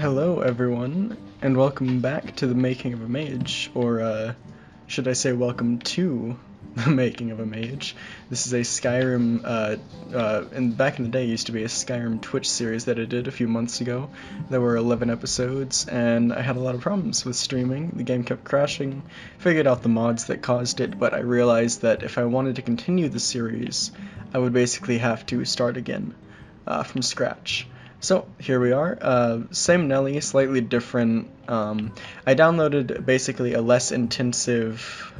Hello everyone, and welcome back to the making of a mage, or should I say welcome to the making of a mage. This is a Skyrim, and back in the day used to be a Skyrim Twitch series that I did a few months ago. There were 11 episodes, and I had a lot of problems with streaming. The game kept crashing, figured out the mods that caused it, but I realized that if I wanted to continue the series, I would basically have to start again, from scratch. So here we are, same Nelli, slightly different. I downloaded basically a less intensive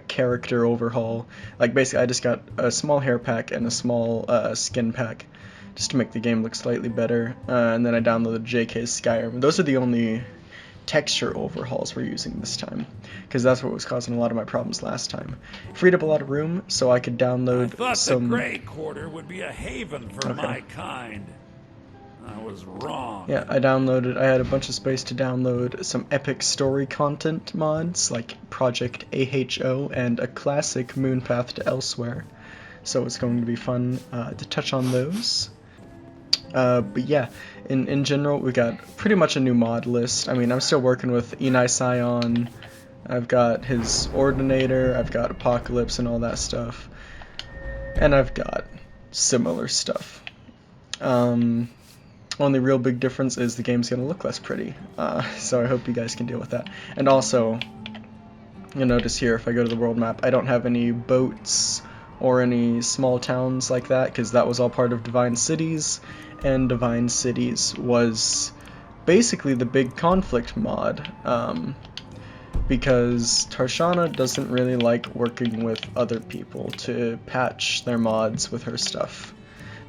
character overhaul. Like basically I just got a small hair pack and a small skin pack just to make the game look slightly better, and then I downloaded JK's Skyrim. Those are the only texture overhauls we're using this time, because that's what was causing a lot of my problems last time. Freed up a lot of room so I could download the Grey Quarter would be a haven for my kind. I was wrong. Yeah, I had a bunch of space to download some epic story content mods, like Project AHO and a classic Moonpath to Elsewhere. So it's going to be fun to touch on those. But yeah, in general, we got pretty much a new mod list. I mean, I'm still working with Enai Scion. I've got his Ordinator, I've got Apocalypse and all that stuff. And I've got similar stuff. Only real big difference is the game's gonna look less pretty, so I hope you guys can deal with that. And also, you'll notice here, if I go to the world map, I don't have any boats or any small towns like that, because that was all part of Divine Cities, and Divine Cities was basically the big conflict mod, because Tarshana doesn't really like working with other people to patch their mods with her stuff.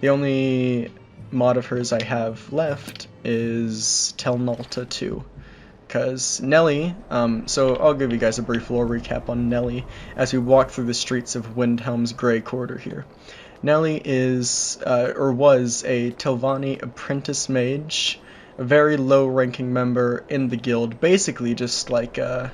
The only mod of hers I have left is Telnalta 2, because Nelli, so I'll give you guys a brief lore recap on Nelli as we walk through the streets of Windhelm's Grey Quarter here. Nelli is, or was, a Telvanni apprentice mage, a very low-ranking member in the guild, basically just like a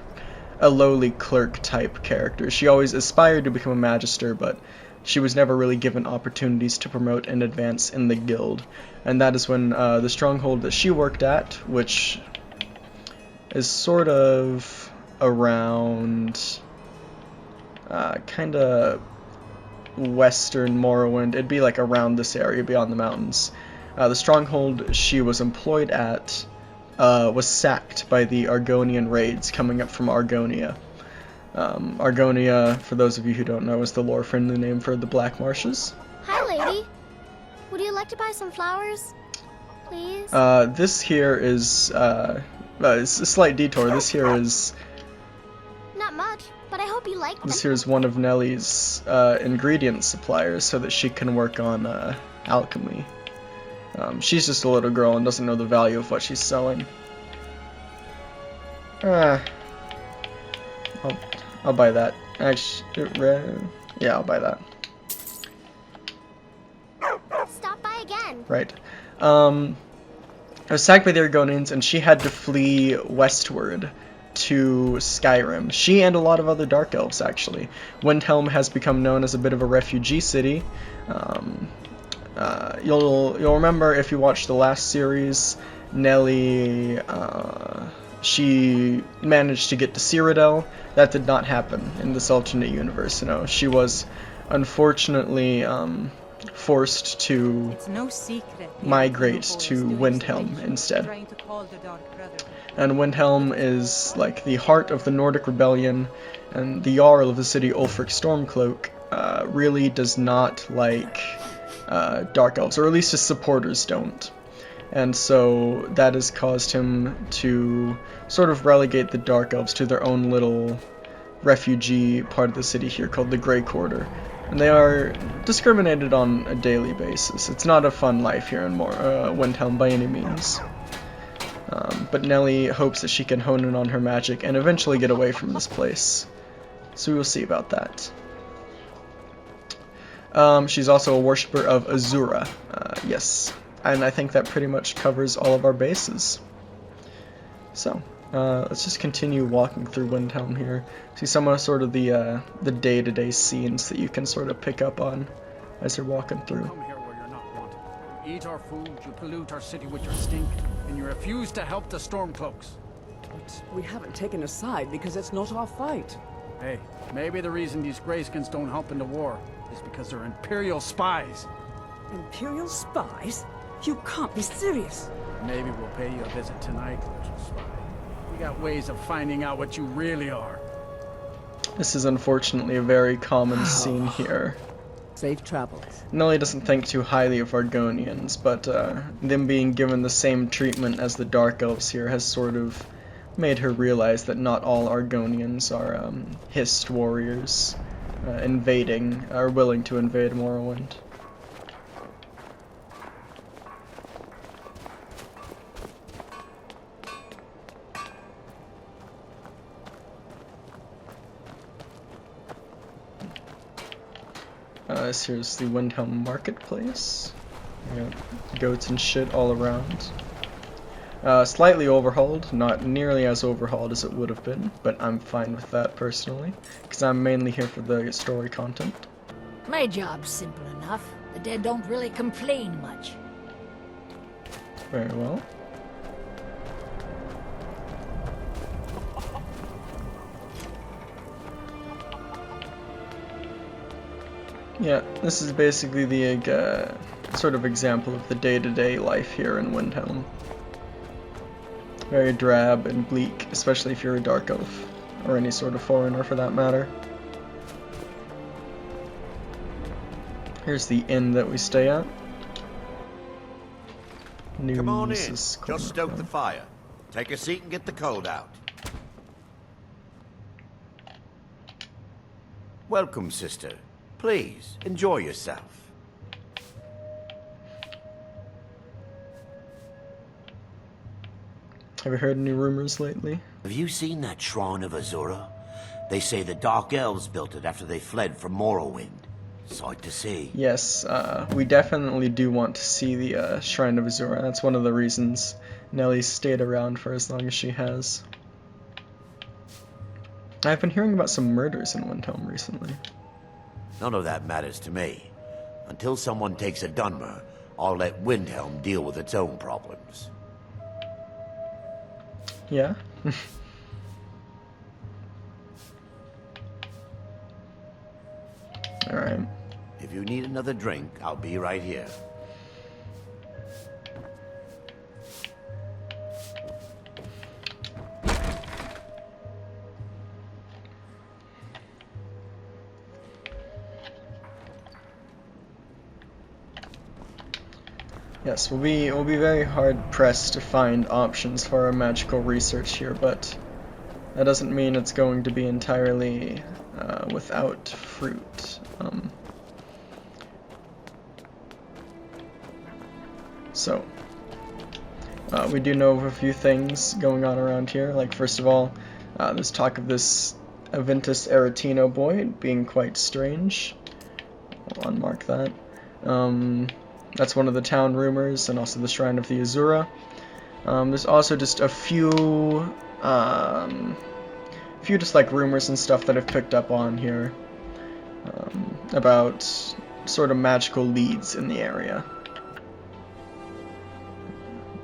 lowly clerk type character. She always aspired to become a magister, but she was never really given opportunities to promote and advance in the guild. And that is when the stronghold that she worked at, which is sort of around kind of western Morrowind, it'd be like around this area beyond the mountains. The stronghold she was employed at was sacked by the Argonian raids coming up from Argonia. Argonia, for those of you who don't know, is the lore-friendly name for the Black Marshes. Hi, lady. Would you like to buy some flowers, please? This here is, it's a slight detour. This here is... Not much, but I hope you like them. This here is one of Nelli's, ingredient suppliers so that she can work on, alchemy. She's just a little girl and doesn't know the value of what she's selling. I'll buy that. Actually, yeah, I'll buy that. Stop by again. Right. I was sacked by the Argonians, and she had to flee westward to Skyrim. She and a lot of other Dark Elves, actually. Windhelm has become known as a bit of a refugee city. You'll remember if you watched the last series, Nelli, she managed to get to Cyrodiil. That did not happen in this alternate universe. You know, she was unfortunately forced to migrate to Windhelm instead. And Windhelm is like the heart of the Nordic rebellion, and the Jarl of the city, Ulfric Stormcloak, really does not like Dark Elves, or at least his supporters don't. And so that has caused him to sort of relegate the Dark Elves to their own little refugee part of the city here called the Grey Quarter. And they are discriminated on a daily basis. It's not a fun life here in Windhelm by any means. But Nelli hopes that she can hone in on her magic and eventually get away from this place. So we will see about that. She's also a worshipper of Azura. Yes. And I think that pretty much covers all of our bases. So, let's just continue walking through Windhelm here. See some of sort of the day-to-day scenes that you can sort of pick up on as you're walking through. Come here where you're not wanted. You eat our food, you pollute our city with your stink. and you refuse to help the Stormcloaks. But we haven't taken a side because it's not our fight. Hey, maybe the reason these Greyskins don't help in the war is because they're Imperial spies. Imperial spies? You can't be serious. Maybe we'll pay you a visit tonight, little spy. We got ways of finding out what you really are. This is unfortunately a very common scene here. Safe travels. Nelli doesn't think too highly of Argonians, but them being given the same treatment as the Dark Elves here has sort of made her realize that not all Argonians are Hist warriors willing to invade Morrowind. Here's the Windhelm marketplace. We got goats and shit all around. Slightly overhauled, not nearly as overhauled as it would have been, but I'm fine with that personally, because I'm mainly here for the story content. My job's simple enough. The dead don't really complain much. Very well. Yeah, this is basically the sort of example of the day-to-day life here in Windhelm. Very drab and bleak, especially if you're a Dark Elf, or any sort of foreigner for that matter. Here's the inn that we stay at. Come on in, News just stoke the fire. Take a seat and get the cold out. Welcome, sister. Please, enjoy yourself. Have you heard any rumors lately? Have you seen that shrine of Azura? They say the Dark Elves built it after they fled from Morrowind. Sight to see. Yes, we definitely do want to see the Shrine of Azura. That's one of the reasons Nelli stayed around for as long as she has. I've been hearing about some murders in Windhelm recently. None of that matters to me. Until someone takes a Dunmer, I'll let Windhelm deal with its own problems. Yeah? Alright. If you need another drink, I'll be right here. Yes, we'll be very hard pressed to find options for our magical research here, but that doesn't mean it's going to be entirely without fruit. We do know of a few things going on around here. Like, first of all, there's talk of this Aventus Aretino boy being quite strange. I'll unmark that. That's one of the town rumors, and also the Shrine of the Azura. There's also just a few just like rumors and stuff that I've picked up on here about sort of magical leads in the area.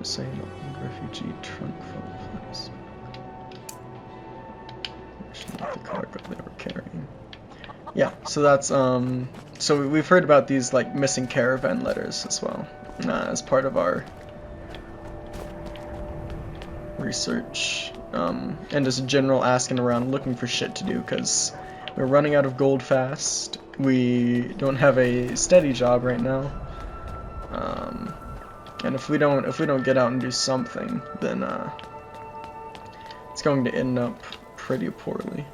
Saying refugee trunk full of flies. Not the cargo they were carrying. Yeah, so that's so we've heard about these like missing caravan letters as well as part of our research and just general asking around looking for shit to do because we're running out of gold fast. We don't have a steady job right now, and if we don't get out and do something, then it's going to end up pretty poorly.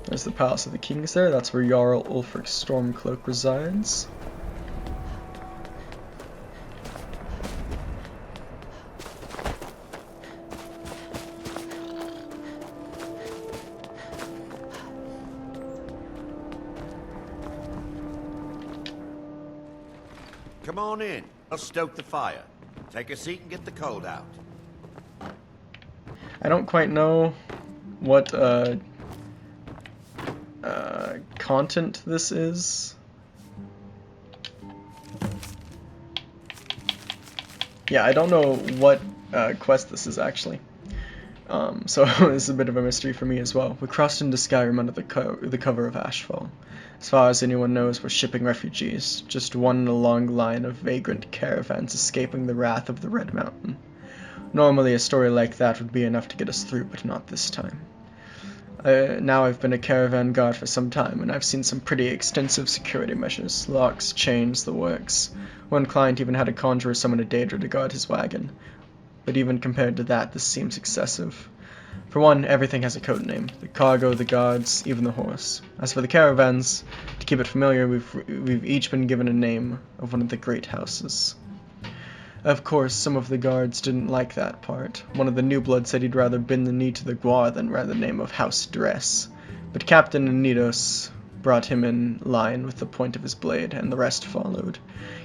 There's the Palace of the Kings there. That's where Jarl Ulfric Stormcloak resides. Come on in. I'll stoke the fire. Take a seat and get the cold out. I don't quite know what content this is. yeah, I don't know what quest this is actually. So it's a bit of a mystery for me as well. We crossed into Skyrim under the cover of Ashfall. As far as anyone knows, we're shipping refugees, just one in a long line of vagrant caravans escaping the wrath of the Red Mountain. Normally a story like that would be enough to get us through, but not this time. Now I've been a caravan guard for some time, and I've seen some pretty extensive security measures. Locks, chains, the works. One client even had to conjure summon a Daedra to guard his wagon. But even compared to that, this seems excessive. For one, everything has a code name. The cargo, the guards, even the horse. As for the caravans, to keep it familiar, we've each been given a name of one of the great houses. Of course, some of the guards didn't like that part. One of the new blood said he'd rather bend the knee to the guar than wear the name of House Dress. But Captain Anidos brought him in line with the point of his blade, and the rest followed.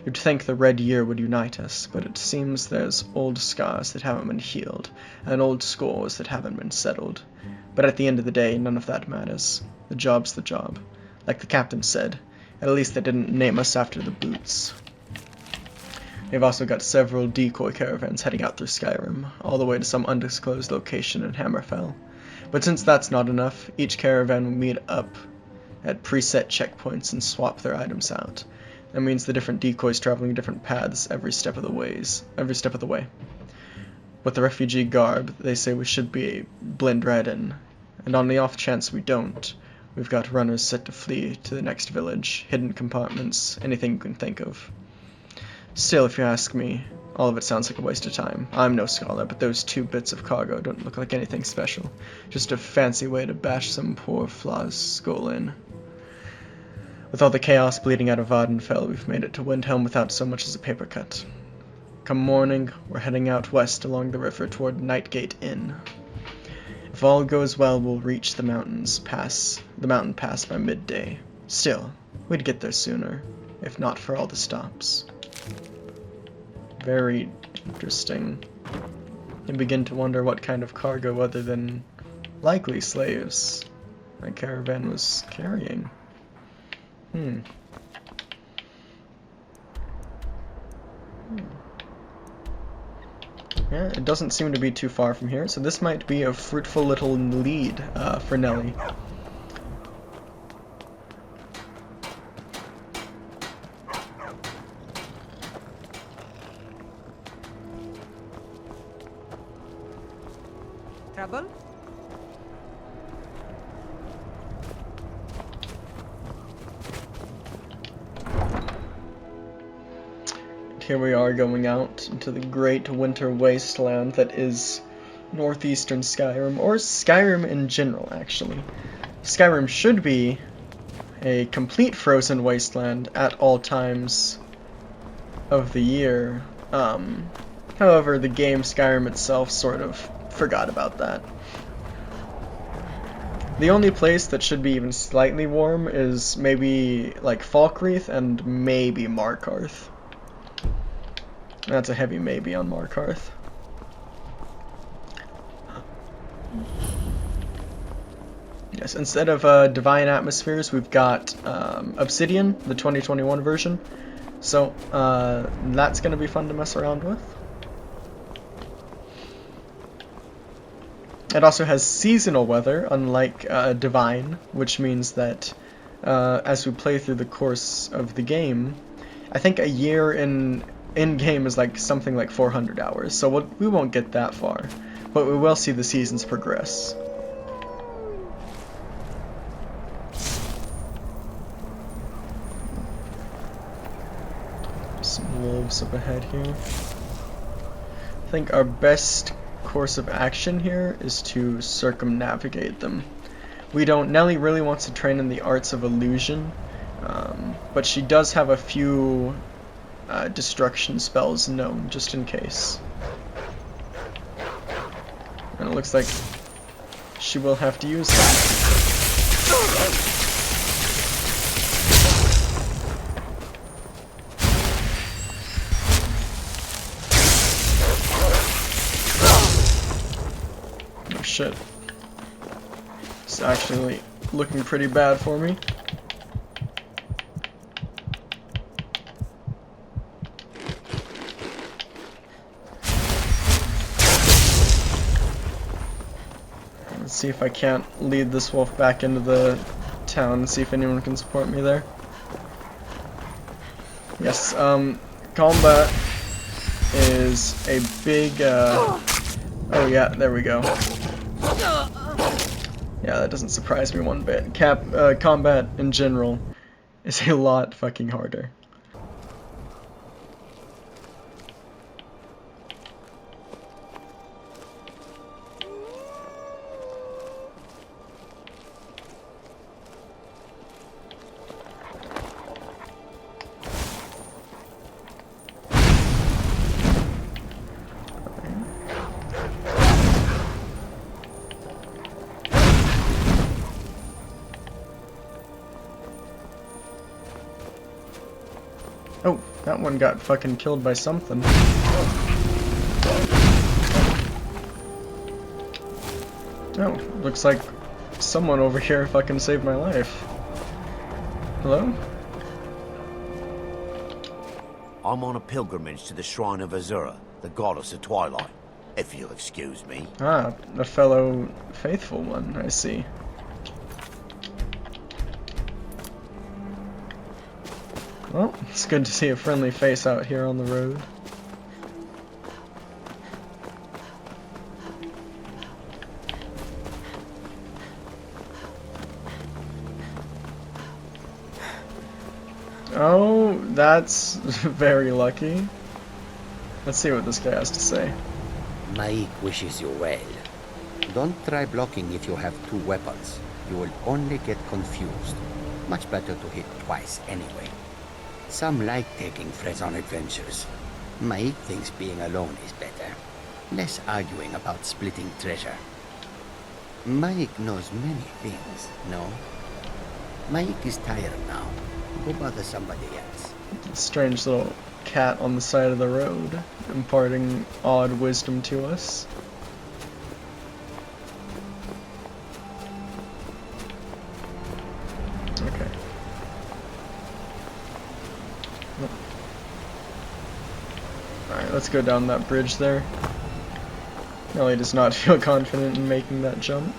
You'd think the Red Year would unite us, but it seems there's old scars that haven't been healed, and old scores that haven't been settled. But at the end of the day, none of that matters. The job's the job. Like the captain said, at least they didn't name us after the boots. They've also got several decoy caravans heading out through Skyrim, all the way to some undisclosed location in Hammerfell. But since that's not enough, each caravan will meet up at preset checkpoints and swap their items out. That means the different decoys traveling different paths every step of the way. With the refugee garb, they say we should be blend right in, and on the off chance we don't, we've got runners set to flee to the next village, hidden compartments, anything you can think of. Still, if you ask me, all of it sounds like a waste of time. I'm no scholar, but those 2 bits of cargo don't look like anything special. Just a fancy way to bash some poor fla's skull in. With all the chaos bleeding out of Vvardenfell, we've made it to Windhelm without so much as a paper cut. Come morning, we're heading out west along the river toward Nightgate Inn. If all goes well, we'll reach the mountain pass by midday. Still, we'd get there sooner, if not for all the stops. Very interesting. You begin to wonder what kind of cargo other than likely slaves my caravan was carrying. Yeah, it doesn't seem to be too far from here, so this might be a fruitful little lead for Nelli. Trouble? Here we are going out into the great winter wasteland that is northeastern Skyrim, or Skyrim in general, actually. Skyrim should be a complete frozen wasteland at all times of the year. However, the game Skyrim itself sort of forgot about that. The only place that should be even slightly warm is maybe like Falkreath and maybe Markarth. That's a heavy maybe on Markarth. Yes, instead of Divine Atmospheres, we've got Obsidian, the 2021 version. So that's going to be fun to mess around with. It also has seasonal weather, unlike Divine, which means that as we play through the course of the game, I think a year in-game is like something like 400 hours, so we won't get that far, but we will see the seasons progress. Some wolves up ahead here. I think our best course of action here is to circumnavigate them. Nelli really wants to train in the arts of illusion, but she does have a few destruction spells known, just in case. And it looks like she will have to use them. Oh shit. It's actually looking pretty bad for me. see if I can't lead this wolf back into the town and see if anyone can support me there. Yes, combat is a big, oh yeah, there we go. Yeah, that doesn't surprise me one bit. Combat in general is a lot fucking harder. Oh, that one got fucking killed by something. Oh, looks like someone over here fucking saved my life. Hello? I'm on a pilgrimage to the shrine of Azura, the goddess of twilight, if you'll excuse me. Ah, a fellow faithful one, I see. Well, it's good to see a friendly face out here on the road. Oh, that's very lucky. Let's see what this guy has to say. Mage wishes you well. Don't try blocking if you have two weapons. You will only get confused. Much better to hit twice anyway. Some like taking friends on adventures. Mage thinks being alone is better. Less arguing about splitting treasure. Mage knows many things, no? Mage is tired now. Go bother somebody else. Strange little cat on the side of the road, imparting odd wisdom to us. Okay. Alright, let's go down that bridge there. Nelli does not feel confident in making that jump.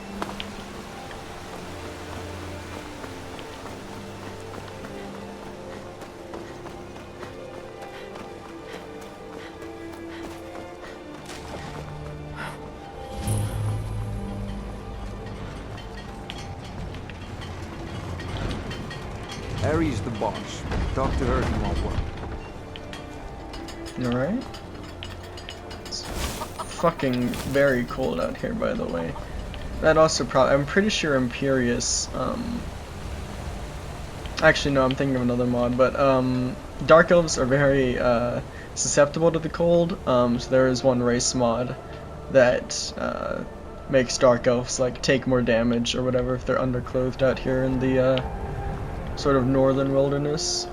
Harry's the boss. Talk to her if you want one. Alright. It's fucking very cold out here, by the way. That also I'm pretty sure Imperious, actually no, I'm thinking of another mod, but Dark Elves are very susceptible to the cold, so there is one race mod that makes Dark Elves like take more damage or whatever if they're underclothed out here in the sort of northern wilderness.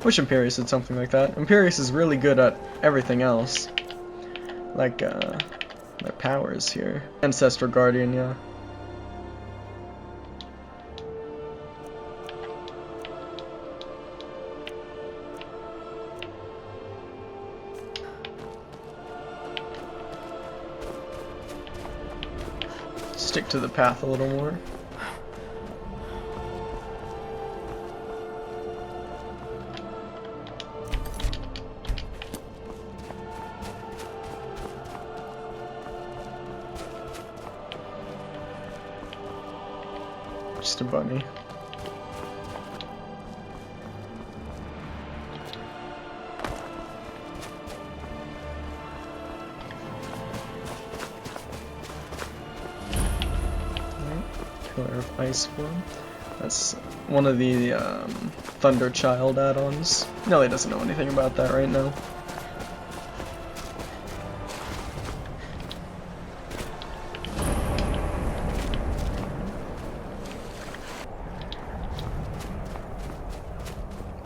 Wish Imperious did something like that. Imperious is really good at everything else. Like, their powers here. Ancestral Guardian, yeah. Stick to the path a little more. Just a bunny. Pillar of Ice form. That's one of the Thunder Child add-ons. Nelli doesn't know anything about that right now.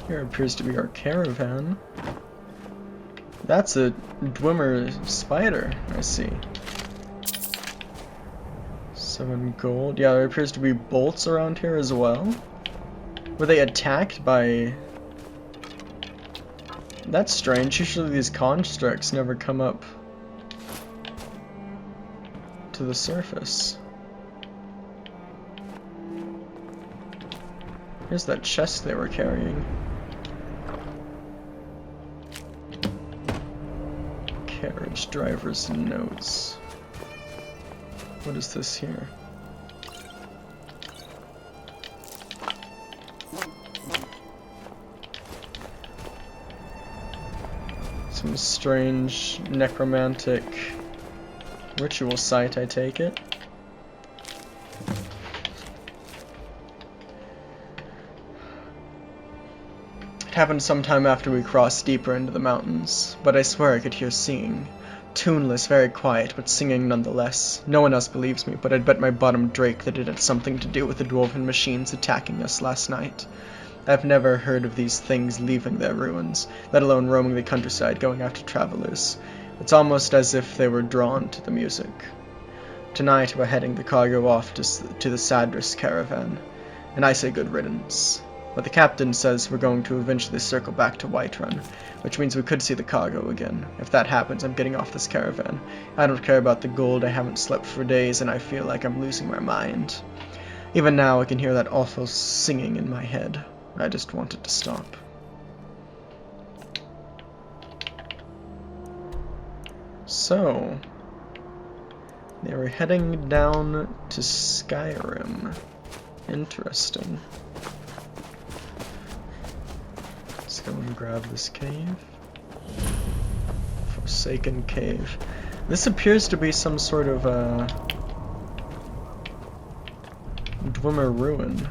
Here appears to be our caravan. That's a Dunmer spider, I see. 7 gold. Yeah, there appears to be bolts around here as well. Were they attacked by... That's strange. Usually these constructs never come up to the surface. Here's that chest they were carrying. Carriage driver's notes. What is this here? Some strange necromantic ritual site, I take it. It happened sometime after we crossed deeper into the mountains, but I swear I could hear singing. Tuneless, very quiet, but singing nonetheless. No one else believes me, but I'd bet my bottom drake that it had something to do with the dwarven machines attacking us last night. I've never heard of these things leaving their ruins, let alone roaming the countryside going after travelers. It's almost as if they were drawn to the music. Tonight we're heading the cargo off to the Sadris caravan, and I say good riddance. But the captain says we're going to eventually circle back to Whiterun, which means we could see the cargo again. If that happens, I'm getting off this caravan. I don't care about the gold, I haven't slept for days, and I feel like I'm losing my mind. Even now I can hear that awful singing in my head. I just want it to stop. So, they were heading down to Skyrim. Interesting. Let's go and grab this cave. Forsaken cave. This appears to be some sort of Dunmer ruin.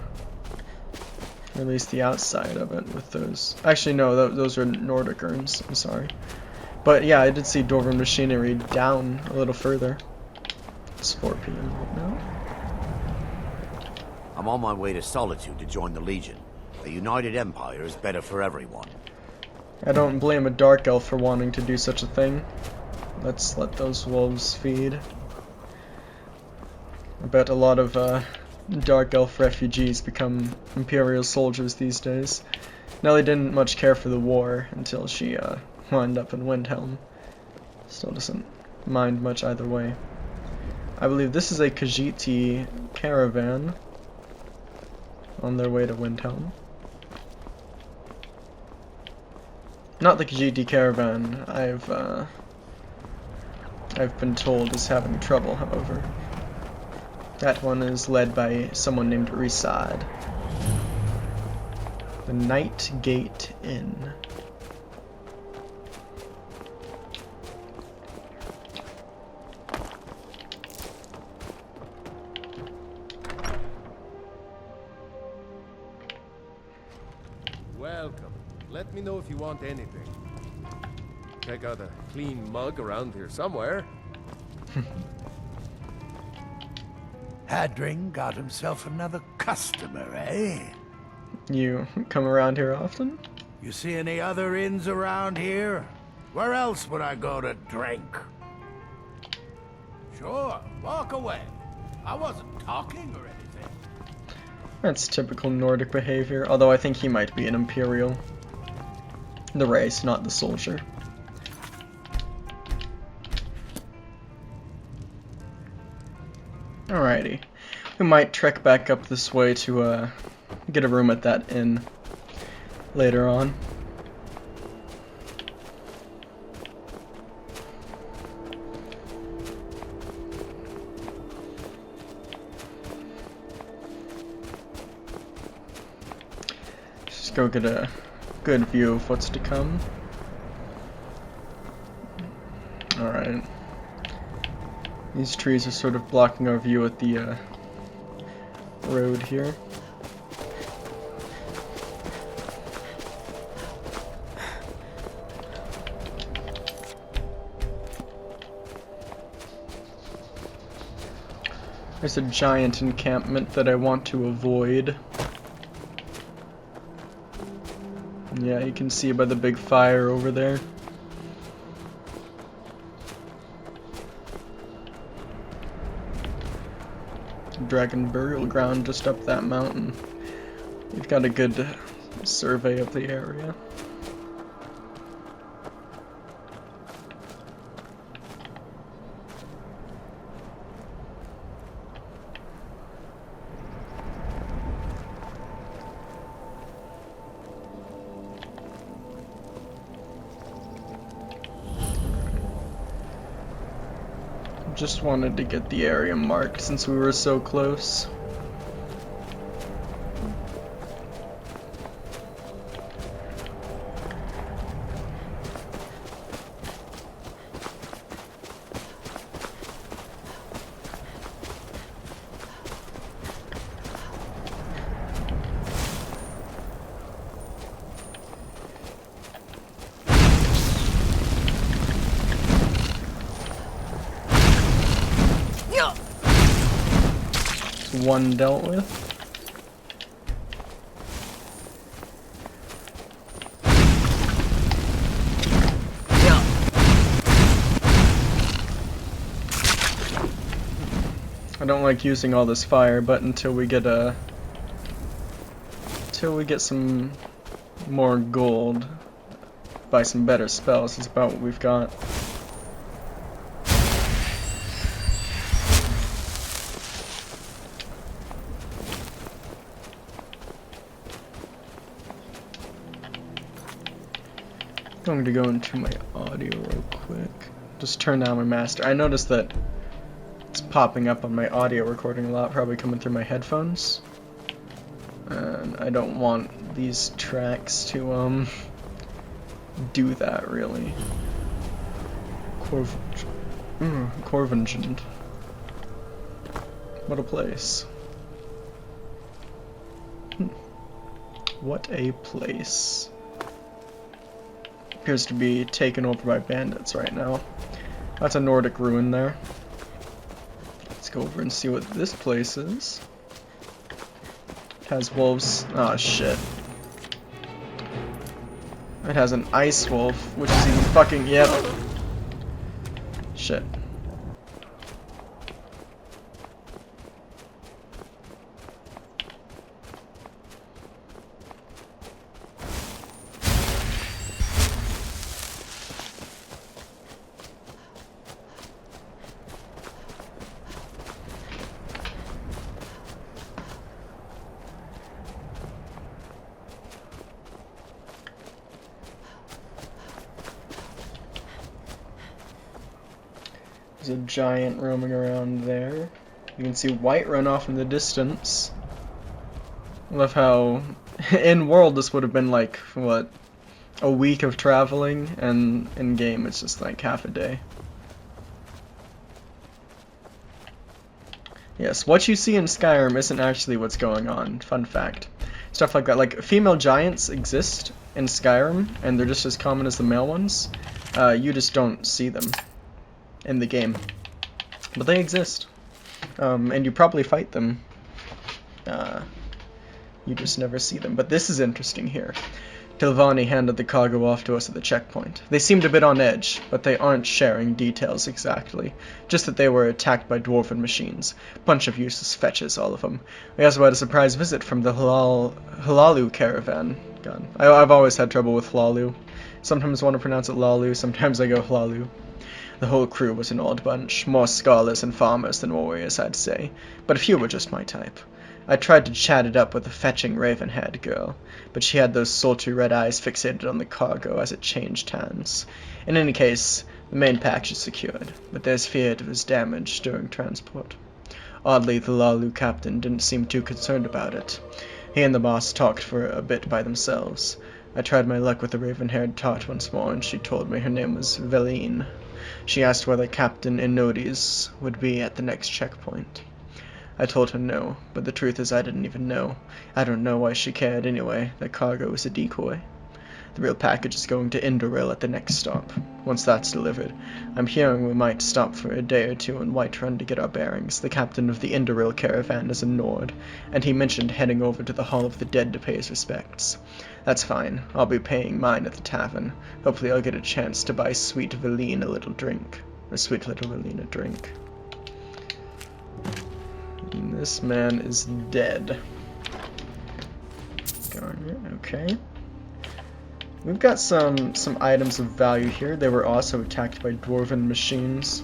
Or at least the outside of it with those. Actually, no, those are Nordic urns. I'm sorry. But yeah, I did see dwarven machinery down a little further. It's 4 p.m. right now. I'm on my way to Solitude to join the Legion. A united empire is better for everyone. I don't blame a dark elf for wanting to do such a thing. Let's let those wolves feed. I bet a lot of dark elf refugees become imperial soldiers these days. Nelli didn't much care for the war until she wound up in Windhelm. Still doesn't mind much either way. I believe this is a Khajiiti caravan on their way to Windhelm. Not the Khajiiti caravan I've been told is having trouble, however. That one is led by someone named Risad. The Night Gate Inn. Welcome. Let me know if you want anything. Check out a clean mug around here somewhere. Hadring got himself another customer, eh? You come around here often? You see any other inns around here? Where else would I go to drink? Sure, walk away. I wasn't talking or anything. That's typical Nordic behavior, although I think he might be an Imperial. The race, not the soldier. Alrighty. We might trek back up this way to get a room at that inn later on. Just go get a good view of what's to come. Alright. These trees are sort of blocking our view at the road here. There's a giant encampment that I want to avoid. Yeah, you can see by the big fire over there. Dragon burial ground just up that mountain. You've got a good survey of the area. Just wanted to get the area marked since we were so close. One dealt with. I don't like using all this fire, but until we get some more gold, buy some better spells, is about what we've got. I'm going to go into my audio real quick. Just turn down my master. I noticed that it's popping up on my audio recording a lot, probably coming through my headphones. And I don't want these tracks to do that really. Corvingent. What a place. What a place. Appears to be taken over by bandits right now. That's a Nordic ruin there. Let's go over and see what this place is. It has wolves. Oh shit. It has an ice wolf, which is even fucking, yep. Shit. There's a giant roaming around there. You can see white run off in the distance. I love how in world this would have been like, what, a week of traveling, and in game it's just like half a day. Yes, what you see in Skyrim isn't actually what's going on. Fun fact. Stuff like that. Like, female giants exist in Skyrim, and they're just as common as the male ones. You just don't see them in the game, but they exist, and you probably fight them. You just never see them. But this is interesting here. Telvanni handed the cargo off to us at the checkpoint. They seemed a bit on edge, but they aren't sharing details exactly. Just that they were attacked by dwarven machines. Bunch of useless fetches, all of them. We also had a surprise visit from the Hlalu caravan. God, I've always had trouble with Hlalu. Sometimes I want to pronounce it Lalu, sometimes I go Hlalu. The whole crew was an odd bunch, more scholars and farmers than warriors, I'd say, but a few were just my type. I tried to chat it up with the fetching raven-haired girl, but she had those sultry red eyes fixated on the cargo as it changed hands. In any case, the main package is secured, but there's fear it was damaged during transport. Oddly, the Lalu captain didn't seem too concerned about it. He and the boss talked for a bit by themselves. I tried my luck with the raven-haired tart once more, and she told me her name was Veline. She asked whether Captain Inodis would be at the next checkpoint. I told her no, but the truth is I didn't even know. I don't know why she cared anyway. The cargo was a decoy. The real package is going to Indoril at the next stop. Once that's delivered, I'm hearing we might stop for a day or two in Whiterun to get our bearings. The captain of the Indoril caravan is a Nord, and he mentioned heading over to the Hall of the Dead to pay his respects. That's fine. I'll be paying mine at the tavern. Hopefully I'll get a chance to buy sweet Veline a little drink. Or sweet little Veline a drink. And this man is dead. Okay. We've got some items of value here. They were also attacked by dwarven machines.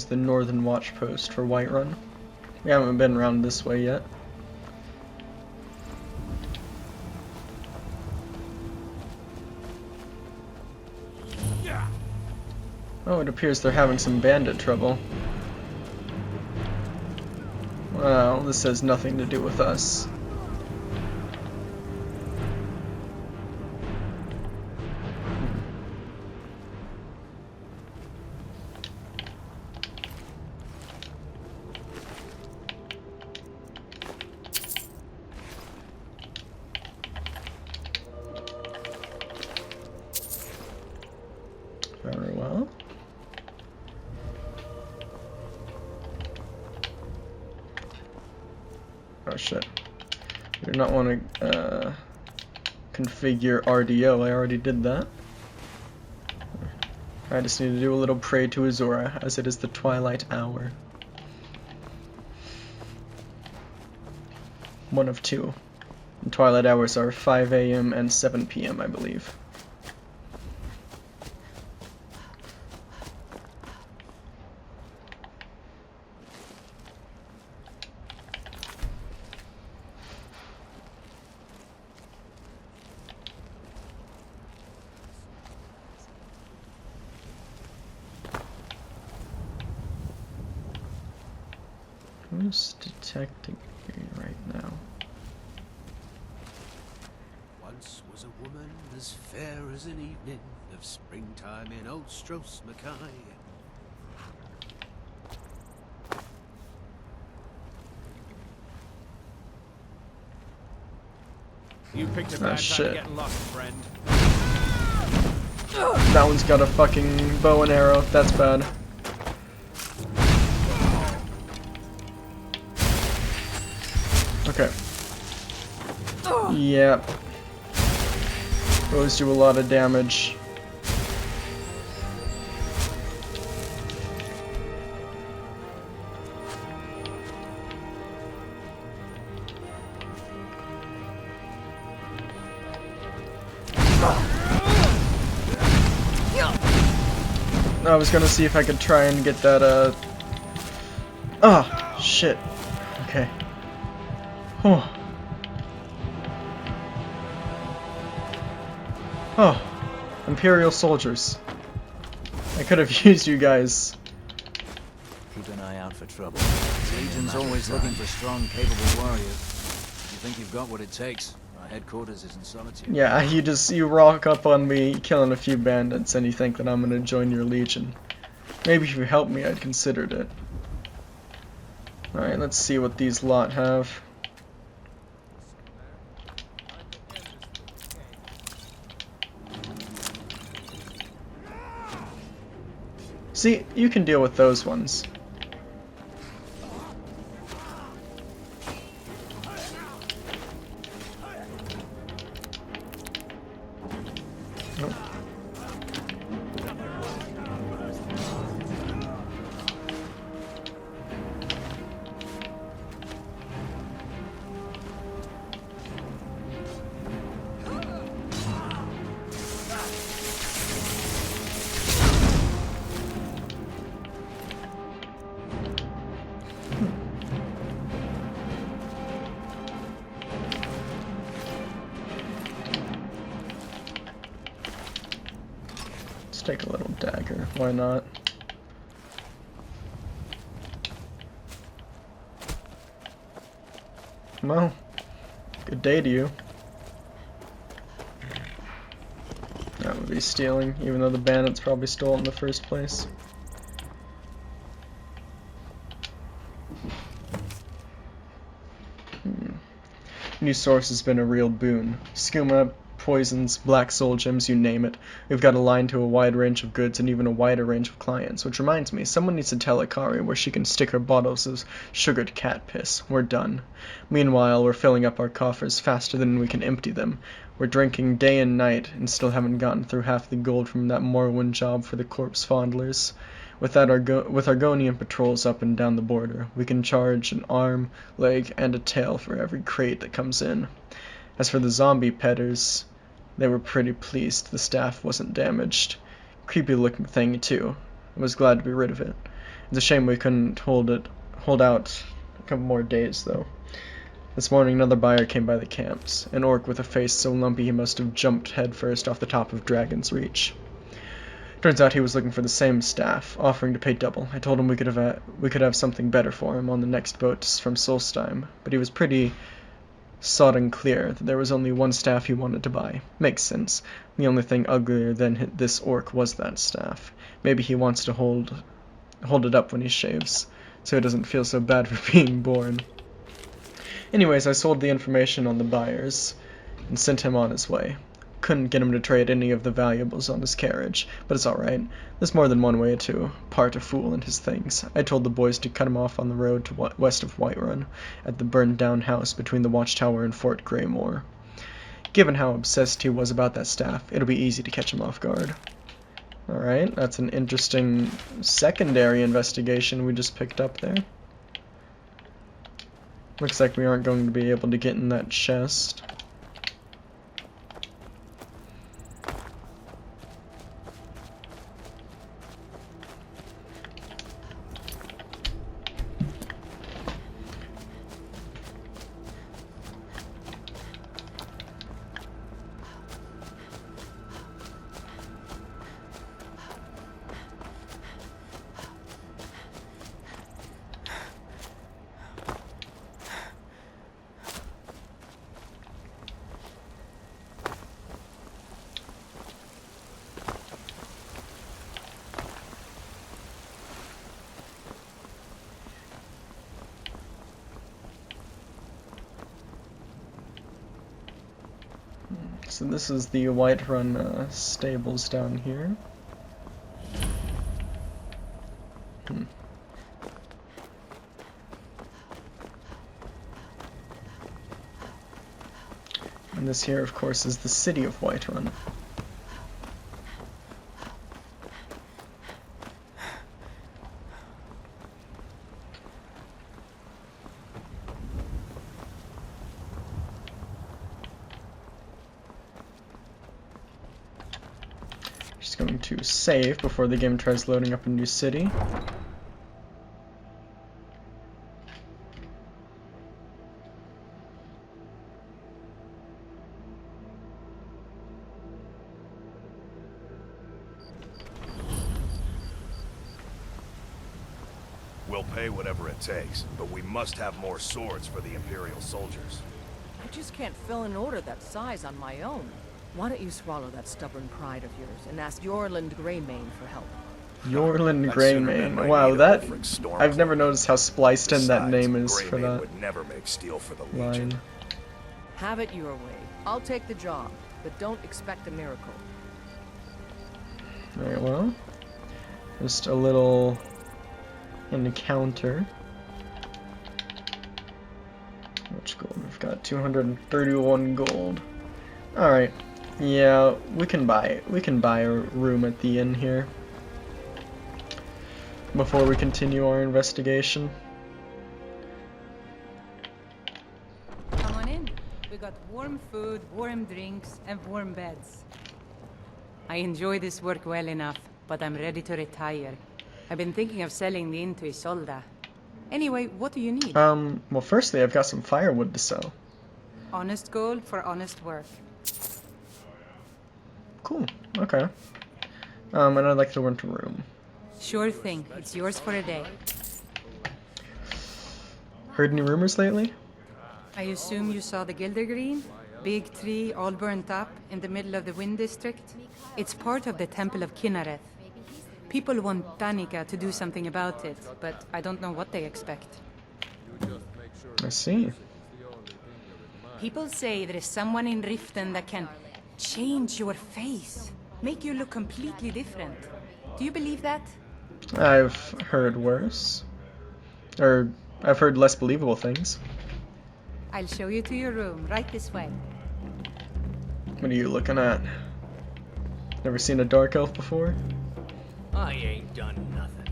is the northern watch post for Whiterun. We haven't been around this way yet. Oh, it appears they're having some bandit trouble. Well, this has nothing to do with us. Very well. Oh shit. We do not want to configure RDO. I already did that. I just need to do a little pray to Azora, as it is the twilight hour. One of two. And twilight hours are 5 AM and 7 PM, I believe. Who's detecting me right now? Once was a woman as fair as an evening of springtime in old Stros Mackay. You picked a bad time to shit. get lost, friend. That one's got a fucking bow and arrow. That's bad. Okay. Yep. Those do a lot of damage. I was gonna see if I could try and get that, Ah, shit. Okay. Oh. Oh. Imperial soldiers. I could have used you guys. Keep an eye out for trouble. The Legion's always looking for strong, capable warriors. You think you've got what it takes? Our headquarters is in Solitude. Yeah, you rock up on me, killing a few bandits, and you think that I'm gonna join your Legion. Maybe if you helped me, I'd considered it. Alright, let's see what these lot have. See, you can deal with those ones. Nope. Let's take a little dagger, why not? Well, good day to you. That would be stealing, even though the bandits probably stole it in the first place. New source has been a real boon. Skooma, poisons, black soul gems, you name it. We've got a line to a wide range of goods and even a wider range of clients. Which reminds me, someone needs to tell Akari where she can stick her bottles of sugared cat piss. We're done. Meanwhile, we're filling up our coffers faster than we can empty them. We're drinking day and night and still haven't gotten through half the gold from that Morrowind job for the corpse fondlers. With Argonian patrols up and down the border, we can charge an arm, leg, and a tail for every crate that comes in. As for the zombie pedders, they were pretty pleased the staff wasn't damaged. Creepy looking thing too. I was glad to be rid of it. It's a shame we couldn't hold out a couple more days, though. This morning, another buyer came by the camps. An orc with a face so lumpy he must have jumped headfirst off the top of Dragon's Reach. Turns out he was looking for the same staff, offering to pay double. I told him we could have something better for him on the next boat from Solstheim, but he was pretty sodden clear that there was only one staff he wanted to buy. Makes sense. The only thing uglier than this orc was that staff. Maybe he wants to hold it up when he shaves, so he doesn't feel so bad for being born. Anyways, I sold the information on the buyers and sent him on his way. Couldn't get him to trade any of the valuables on his carriage, but it's alright. There's more than one way to part a fool and his things. I told the boys to cut him off on the road to west of Whiterun, at the burned-down house between the Watchtower and Fort Greymoor. Given how obsessed he was about that staff, it'll be easy to catch him off guard. Alright, that's an interesting secondary investigation we just picked up there. Looks like we aren't going to be able to get in that chest. So this is the Whiterun stables down here. And this here, of course, is the city of Whiterun. Just going to save before the game tries loading up a new city. We'll pay whatever it takes, but we must have more swords for the Imperial soldiers. I just can't fill an order that size on my own. Why don't you swallow that stubborn pride of yours and ask Yorland Greymane for help? Yorland Greymane. Wow, that I've never noticed how spliced in that name is for that would never make steel for the line. Have it your way. I'll take the job, but don't expect a miracle. Alright, well, just a little encounter. Much gold? We've got 231 gold. Alright. Yeah, we can buy a room at the inn here before we continue our investigation. Come on in. We got warm food, warm drinks, and warm beds. I enjoy this work well enough, but I'm ready to retire. I've been thinking of selling the inn to Isolda. Anyway, what do you need? Well, firstly, I've got some firewood to sell. Honest gold for honest work. Cool. Okay. And I'd like to rent a room. Sure thing. It's yours for a day. Heard any rumors lately? I assume you saw the Gildergreen? Big tree, all burnt up, in the middle of the Wind District. It's part of the Temple of Kinnareth. People want Danica to do something about it, but I don't know what they expect. I see. People say there is someone in Riften that can change your face, make you look completely different. Do you believe that? I've heard worse. Or, I've heard less believable things. I'll show you to your room, right this way. What are you looking at? Never seen a dark elf before? I ain't done nothing.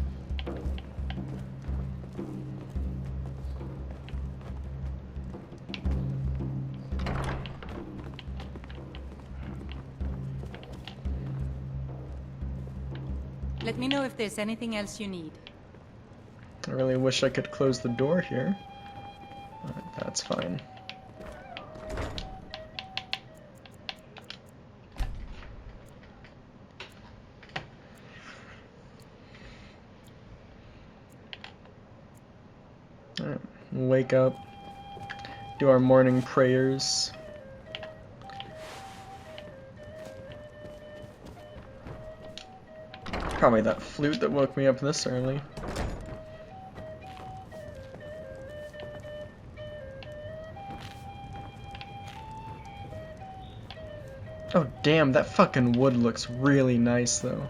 Let me know if there's anything else you need. I really wish I could close the door here. That's fine. Alright, wake up, do our morning prayers. Probably that flute that woke me up this early. Oh damn, that fucking wood looks really nice though.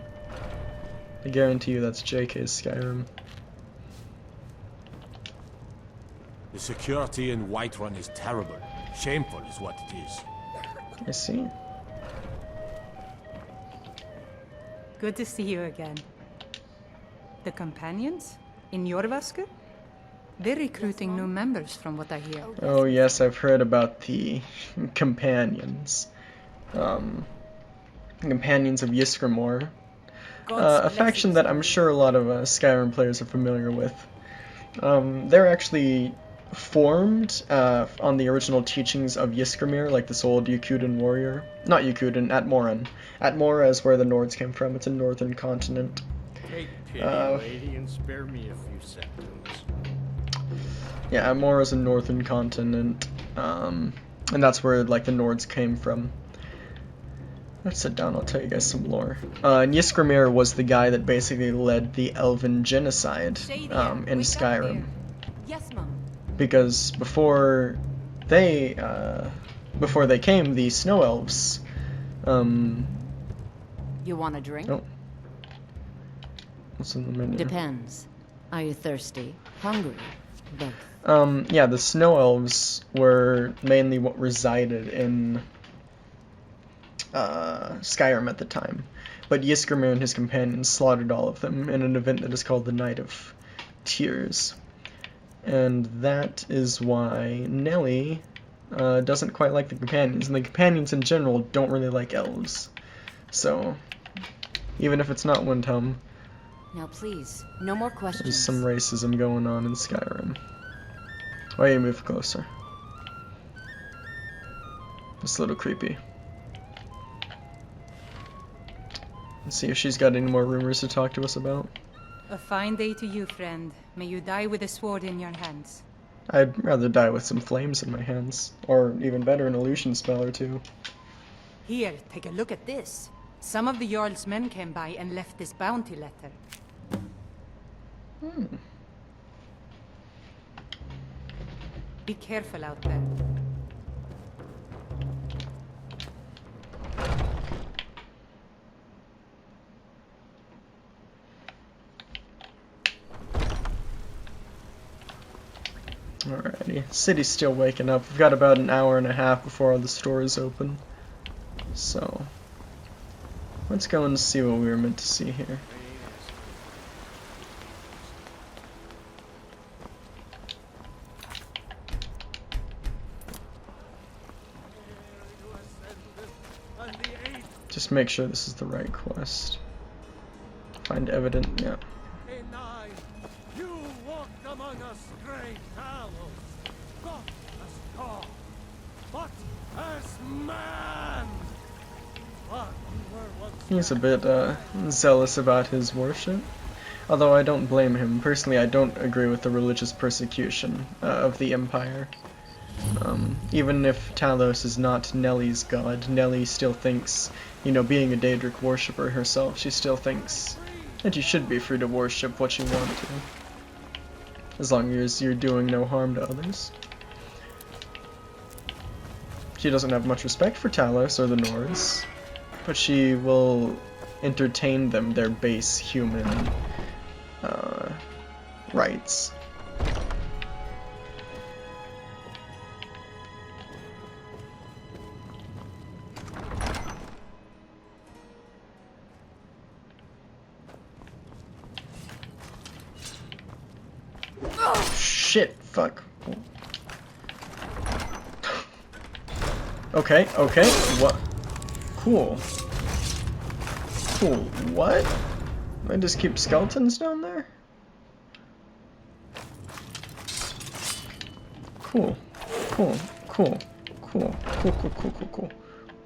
I guarantee you that's JK's Skyrim. The security in Whiterun is terrible. Shameful is what it is. I see. Good to see you again. The companions in Jorvaskr? They're recruiting new members from what I hear. Oh yes, I've heard about the companions. Companions of Ysgramor. A faction that I'm sure a lot of Skyrim players are familiar with. They're actually formed on the original teachings of Ysgramir, like this old Yakutan warrior. Not Yakutan, Atmoran. Atmora is where the Nords came from. It's a northern continent. Take pity, lady, and spare me a few seconds. Yeah, Atmora is a northern continent, and that's where like the Nords came from. Let's sit down, I'll tell you guys some lore. And Ysgramir was the guy that basically led the Elven genocide in Skyrim. Yes, Mom. Because before they came, the Snow Elves. You want a drink? Oh. What's in the menu? Depends. Are you thirsty? Hungry? Both. Yeah, the Snow Elves were mainly what resided in Skyrim at the time, but Ysgramir and his companions slaughtered all of them in an event that is called the Night of Tears. And that is why Nelli doesn't quite like the companions, and the companions in general don't really like elves. So, even if it's not Windhelm, Now please, no more questions. there's some racism going on in Skyrim. Why you move closer? It's a little creepy. Let's see if she's got any more rumors to talk to us about. A fine day to you, friend. May you die with a sword in your hands. I'd rather die with some flames in my hands. Or, even better, an illusion spell or two. Here, take a look at this. Some of the Jarl's men came by and left this bounty letter. Be careful out there. Alrighty, city's still waking up. We've got about an hour and a half before all the stores open. So, let's go and see what we were meant to see here. Just make sure this is the right quest. Find evidence, yeah. You walked among us, great Talos, not as God, but as man. But you were once He's a bit zealous about his worship, although I don't blame him. Personally, I don't agree with the religious persecution of the Empire. Even if Talos is not Nelli's god, Nelli still thinks, you know, being a Daedric worshipper herself, she still thinks that you should be free to worship what you want to, as long as you're doing no harm to others. She doesn't have much respect for Talos or the Nords, but she will entertain them their base human rights. Shit, fuck. Okay, what? Cool. Cool, what? I just keep skeletons down there? Cool.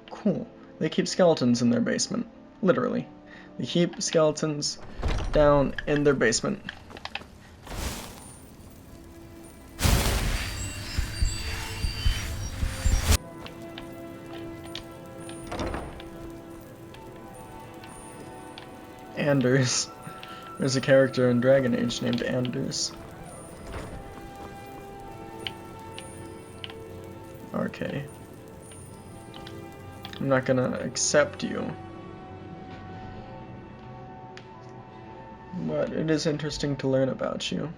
Cool. They keep skeletons in their basement. Literally. They keep skeletons down in their basement. Anders. There's a character in Dragon Age named Anders. Okay. I'm not gonna accept you. But it is interesting to learn about you.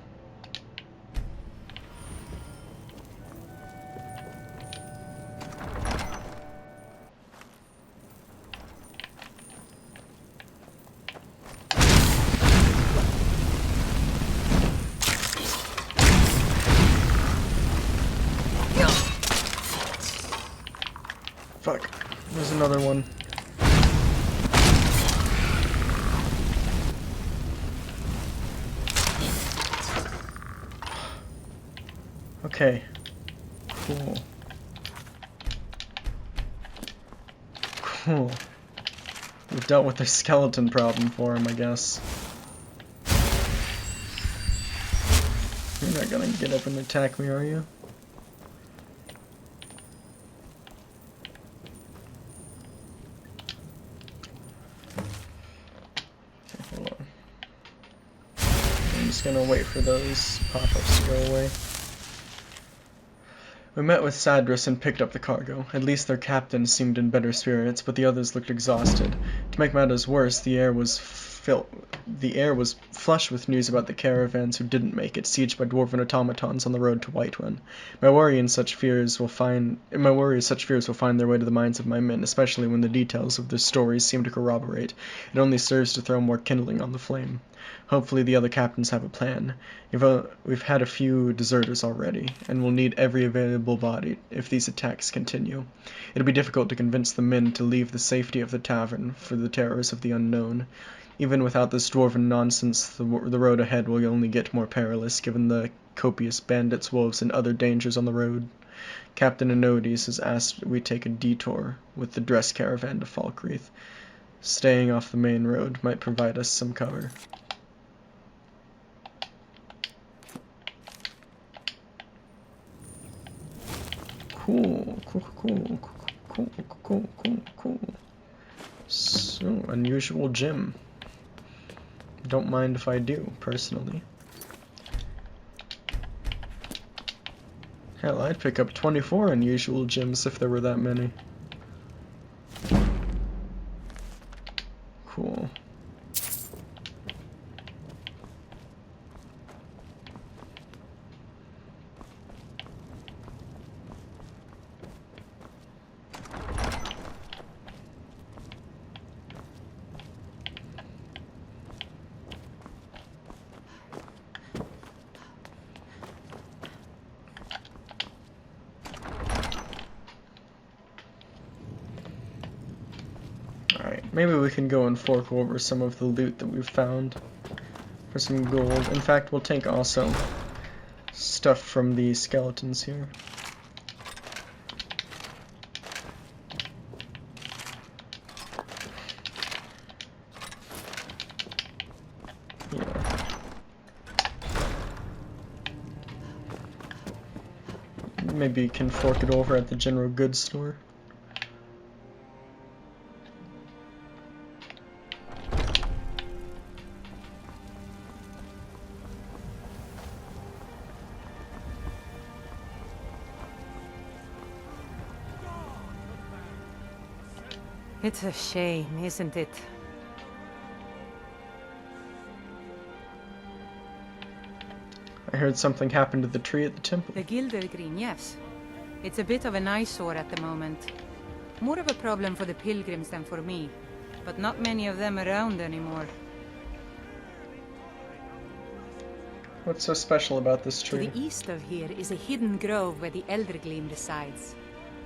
Fuck. There's another one. Okay. Cool. Cool. We've dealt with the skeleton problem for him, I guess. You're not gonna get up and attack me, are you? Gonna wait for those pop-ups to go away. We met with Sadris and picked up the cargo. At least their captain seemed in better spirits, but the others looked exhausted. To make matters worse, the air was flush with news about the caravans who didn't make it, sieged by dwarven automatons on the road to Whiterun. My worry is such fears will find their way to the minds of my men, especially when the details of their stories seem to corroborate. It only serves to throw more kindling on the flame. Hopefully the other captains have a plan. We've had a few deserters already, and we'll need every available body if these attacks continue. It'll be difficult to convince the men to leave the safety of the tavern for the terrors of the unknown. Even without this dwarven nonsense, the road ahead will only get more perilous, given the copious bandits, wolves, and other dangers on the road. Captain Enodes has asked we take a detour with the dress caravan to Falkreath. Staying off the main road might provide us some cover. Cool. So, unusual gym. Don't mind if I do, personally. Hell, I'd pick up 24 unusual gems if there were that many. Cool. Maybe we can go and fork over some of the loot that we've found for some gold. In fact, we'll take also stuff from the skeletons here. Yeah. Maybe can fork it over at the general goods store. It's a shame, isn't it? I heard something happened to the tree at the temple. The Gildergreen, yes. It's a bit of an eyesore at the moment. More of a problem for the pilgrims than for me, but not many of them around anymore. What's so special about this tree? To the east of here is a hidden grove where the Eldergleam resides.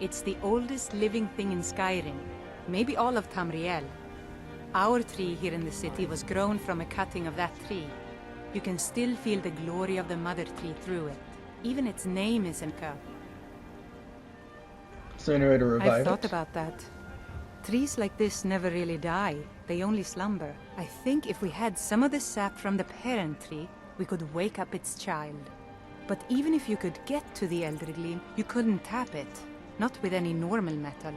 It's the oldest living thing in Skyrim. Maybe all of Tamriel. Our tree here in the city was grown from a cutting of that tree. You can still feel the glory of the mother tree through it. Even its name isn't good. Is there any way to revive I've thought it? about that. Trees like this never really die. They only slumber. I think if we had some of the sap from the parent tree, we could wake up its child. But even if you could get to the Elder Gleam, you couldn't tap it. Not with any normal metal.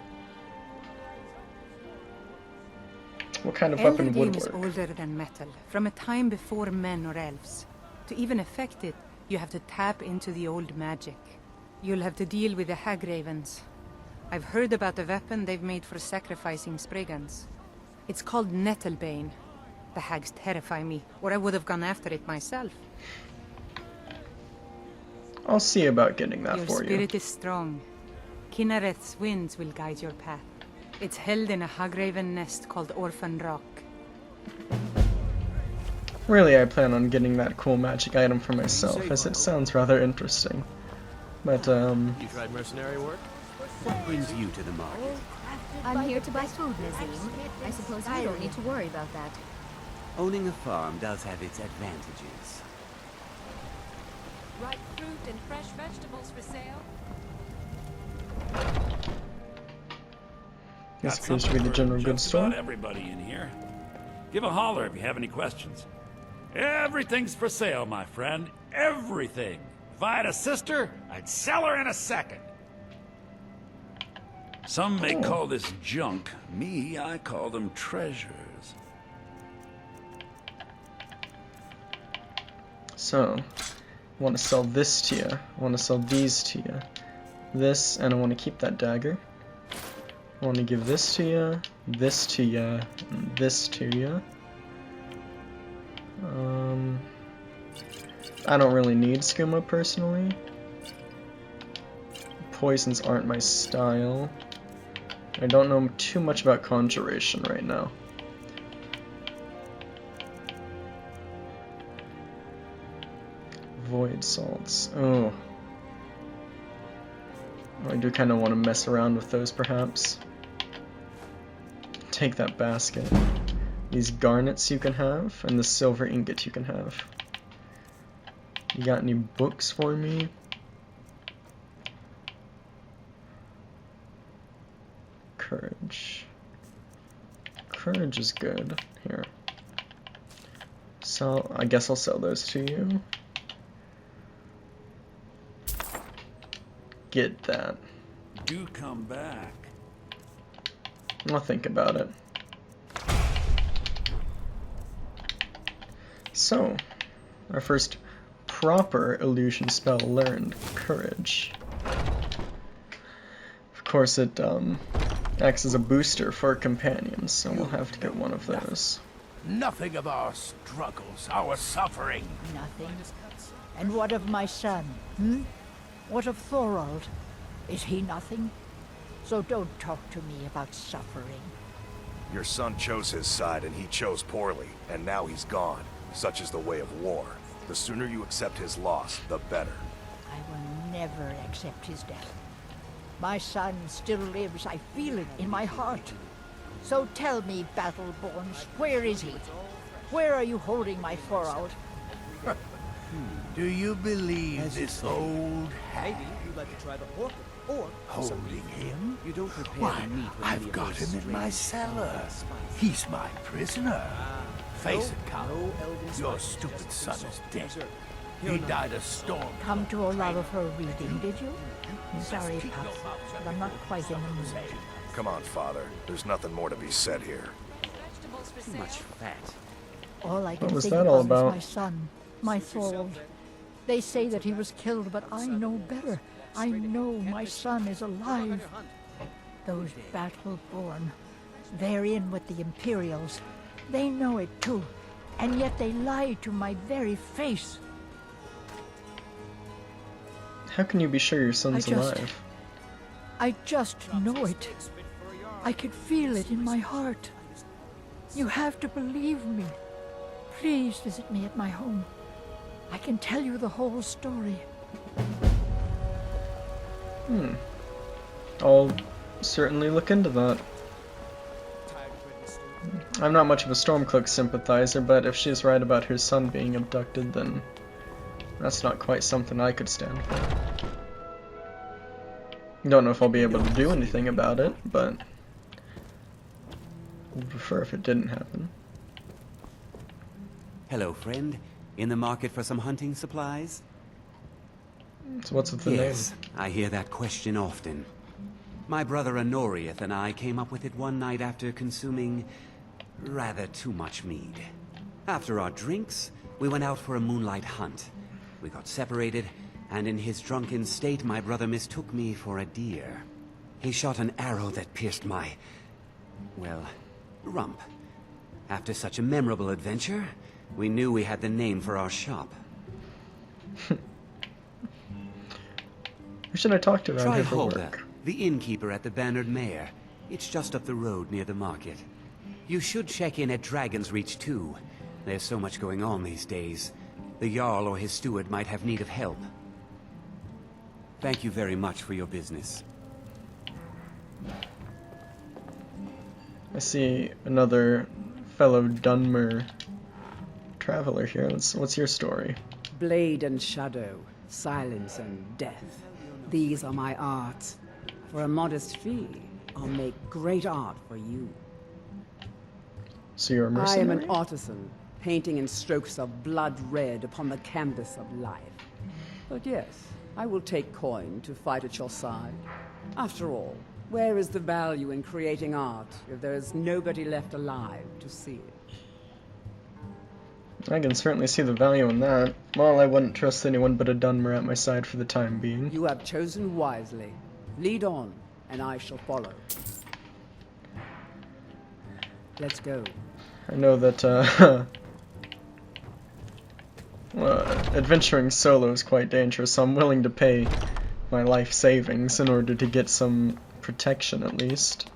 What kind of Elder weapon Gleam would is work? older than metal, from a time before men or elves. To even affect it, you have to tap into the old magic. You'll have to deal with the hag ravens. I've heard about the weapon they've made for sacrificing Spriggans. It's called Nettlebane. The hags terrify me, or I would have gone after it myself. I'll see about getting that Your for you. spirit is strong. Kinnereth's winds will guide your path. It's held in a hagraven nest called Orphan Rock. Really, I plan on getting that cool magic item for myself, as it sounds rather interesting. But, You tried mercenary work? What brings you to the market? I'm here to buy food, Nazim. I suppose you don't need to worry about that. Owning a farm does have its advantages. Ripe fruit and fresh vegetables for sale. This appears to be the general goods store. About everybody in here. Give a holler if you have any questions. Everything's for sale, my friend. Everything. If I had a sister, I'd sell her in a second. Some may call this junk. Me, I call them treasures. So, I want to sell this to you. I want to sell these to you. This, and I want to keep that dagger. I want to give this to you, this to you, and this to you. I don't really need skooma personally. Poisons aren't my style. I don't know too much about conjuration right now. Void salts. Oh. I do kind of want to mess around with those, perhaps. Take that basket. These garnets you can have, and the silver ingot you can have. You got any books for me? Courage. Courage is good. Here. So, I guess I'll sell those to you. Get that. Do come back. I'll think about it. So, our first proper illusion spell learned, Courage. Of course, it acts as a booster for companions, so we'll have to get one of those. Nothing of our struggles, our suffering. Nothing. And what of my son? What of Thorald? Is he nothing? So don't talk to me about suffering. Your son chose his side and he chose poorly, and now he's gone. Such is the way of war. The sooner you accept his loss, the better. I will never accept his death. My son still lives. I feel it in my heart. So tell me, Battleborns, where is he? Where are you holding my Thorald? Do you believe this old hag? Maybe you'd like to try the hook, or Holding him? you don't prepare Why, to meet with any I've of got those him in my strange cellar. spies. He's my prisoner. Face it, Count. no Elven Your spies stupid son suggested. is dead. Sir, He died a storm. Come to a lot of her reading, did you? Sorry, Puff, but I'm not quite in the mood. Come on, Father. There's nothing more to be said here. Too much fat. All I can What was think that all about about? is my son, my Thorald. They say that he was killed, but I know better. I know my son is alive. Those Battleborn, they're in with the Imperials. They know it too, and yet they lie to my very face. How can you be sure your son's alive? I just know it. I could feel it in my heart. You have to believe me. Please visit me at my home. I can tell you the whole story. I'll certainly look into that. I'm not much of a Stormcloak sympathizer, but if she's right about her son being abducted, then That's not quite something I could stand for. Don't know if I'll be able to do anything about it, but I'd prefer if it didn't happen. Hello, friend. In the market for some hunting supplies? So what's with the name? I hear that question often. My brother Honorius and I came up with it one night after consuming rather too much mead. After our drinks, we went out for a moonlight hunt. We got separated, and in his drunken state, my brother mistook me for a deer. He shot an arrow that pierced my, well, rump. After such a memorable adventure, we knew we had the name for our shop. Who should I talk to around Try here for Hulda, work? the innkeeper at the Bannered Mare. It's just up the road near the market. You should check in at Dragon's Reach too. There's so much going on these days. The Jarl or his steward might have need of help. Thank you very much for your business. I see another fellow Dunmer traveler here. What's your story? Blade and shadow, silence and death. These are my arts. For a modest fee, I'll make great art for you. So you're a I am mercenary? an artisan, painting in strokes of blood red upon the canvas of life. But yes, I will take coin to fight at your side. After all, where is the value in creating art if there is nobody left alive to see it? I can certainly see the value in that. Well, I wouldn't trust anyone but a Dunmer at my side for the time being. You have chosen wisely. Lead on, and I shall follow. Let's go. I know that, adventuring solo is quite dangerous, so I'm willing to pay my life savings in order to get some protection, at least.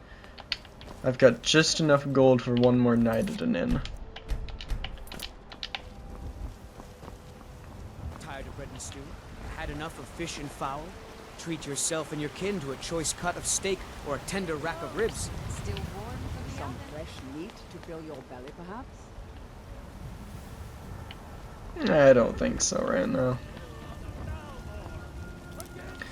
I've got just enough gold for one more night at an inn. Tired of bread and stew? Had enough of fish and fowl? Treat yourself and your kin to a choice cut of steak or a tender rack of ribs. Still warm from the Some oven? fresh meat to fill your belly, perhaps? I don't think so right now.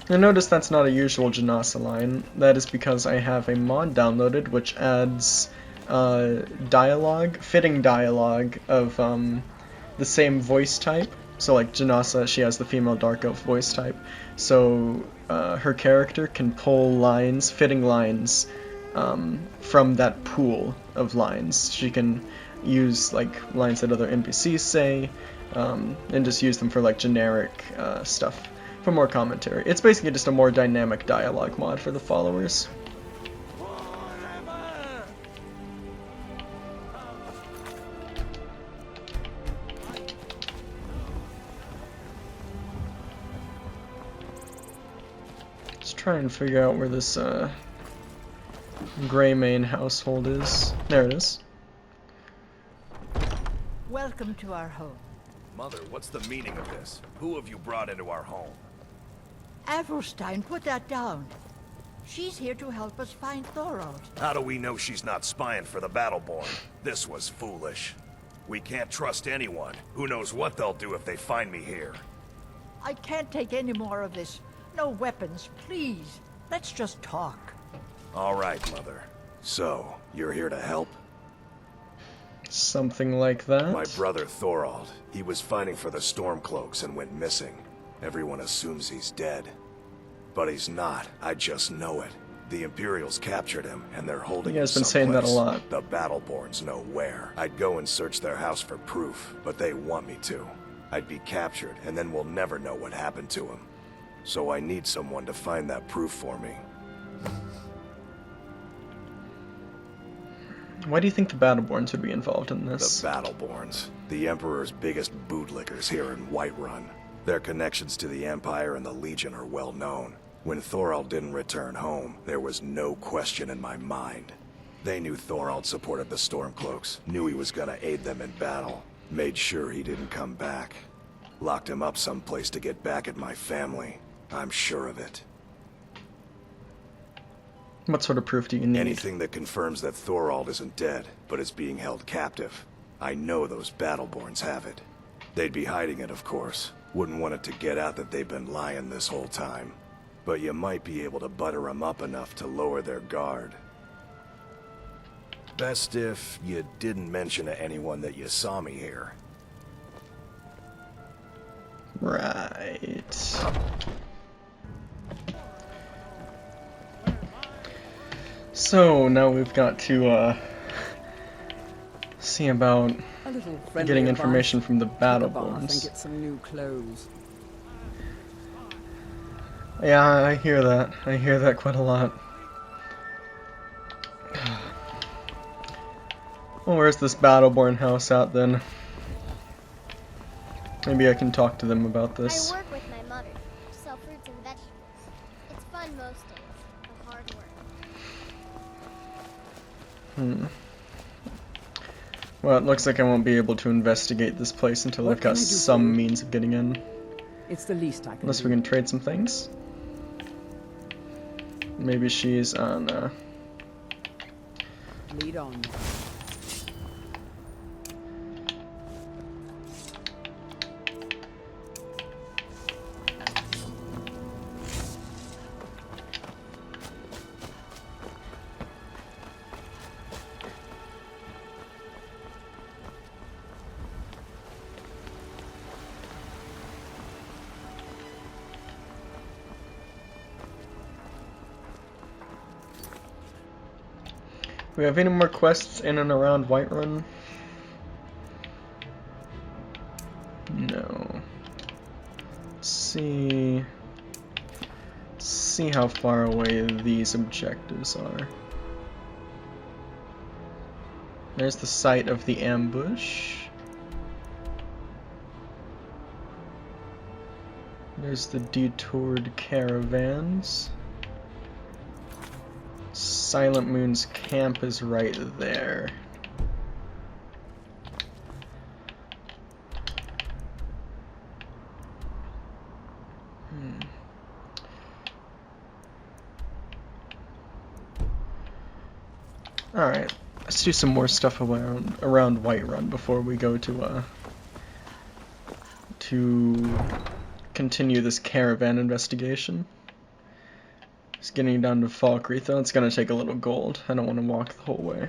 You'll notice that's not a usual Janasa line. That is because I have a mod downloaded which adds dialogue, fitting dialogue of the same voice type. So like Janasa, she has the female dark elf voice type. So her character can pull lines, fitting lines, from that pool of lines. She can use like lines that other NPCs say, and just use them for like generic stuff for more commentary. It's basically just a more dynamic dialogue mod for the followers. Let's try and figure out where this Greymane household is. There it is. Welcome to our home. Mother, what's the meaning of this? Who have you brought into our home? Avrstein, put that down. She's here to help us find Thorold. How do we know she's not spying for the Battleborn? This was foolish. We can't trust anyone. Who knows what they'll do if they find me here? I can't take any more of this. No weapons, please. Let's just talk. All right, Mother. So, you're here to help? Something like that. My brother Thorold. He was fighting for the Stormcloaks and went missing. Everyone assumes he's dead. But he's not. I just know it. The Imperials captured him, and they're holding him You guys been saying that a someplace. lot. The Battleborns know where. I'd go and search their house for proof, but they want me to. I'd be captured, and then we'll never know what happened to him. So I need someone to find that proof for me. Why do you think the Battleborns would be involved in this? The Battleborns. The Emperor's biggest bootlickers here in Whiterun. Their connections to the Empire and the Legion are well known. When Thorold didn't return home, there was no question in my mind. They knew Thorold supported the Stormcloaks, knew he was gonna aid them in battle, made sure he didn't come back. Locked him up someplace to get back at my family. I'm sure of it. What sort of proof do you need? Anything that confirms that Thorold isn't dead, but is being held captive. I know those Battleborns have it. They'd be hiding it, of course. Wouldn't want it to get out that they've been lying this whole time. But you might be able to butter them up enough to lower their guard. Best if you didn't mention to anyone that you saw me here. Right. So now we've got to see about getting information from the Battleborns. And get some new clothes. Yeah, I hear that. I hear that quite a lot. Well, where's this Battleborn house at then? Maybe I can talk to them about this. I work with my mother to sell fruits and vegetables. It's fun most days, but hard work. Well, it looks like I won't be able to investigate this place until I've got some means of getting in. It's the least I can Unless we can trade some things. Maybe she's on, Lead on. Do we have any more quests in and around Whiterun? No. Let's see how far away these objectives are. There's the site of the ambush. There's the detoured caravans. Silent Moon's camp is right there. Alright, let's do some more stuff around Whiterun before we go to continue this caravan investigation. Just getting down to Falkreath, though, it's gonna take a little gold. I don't want to walk the whole way.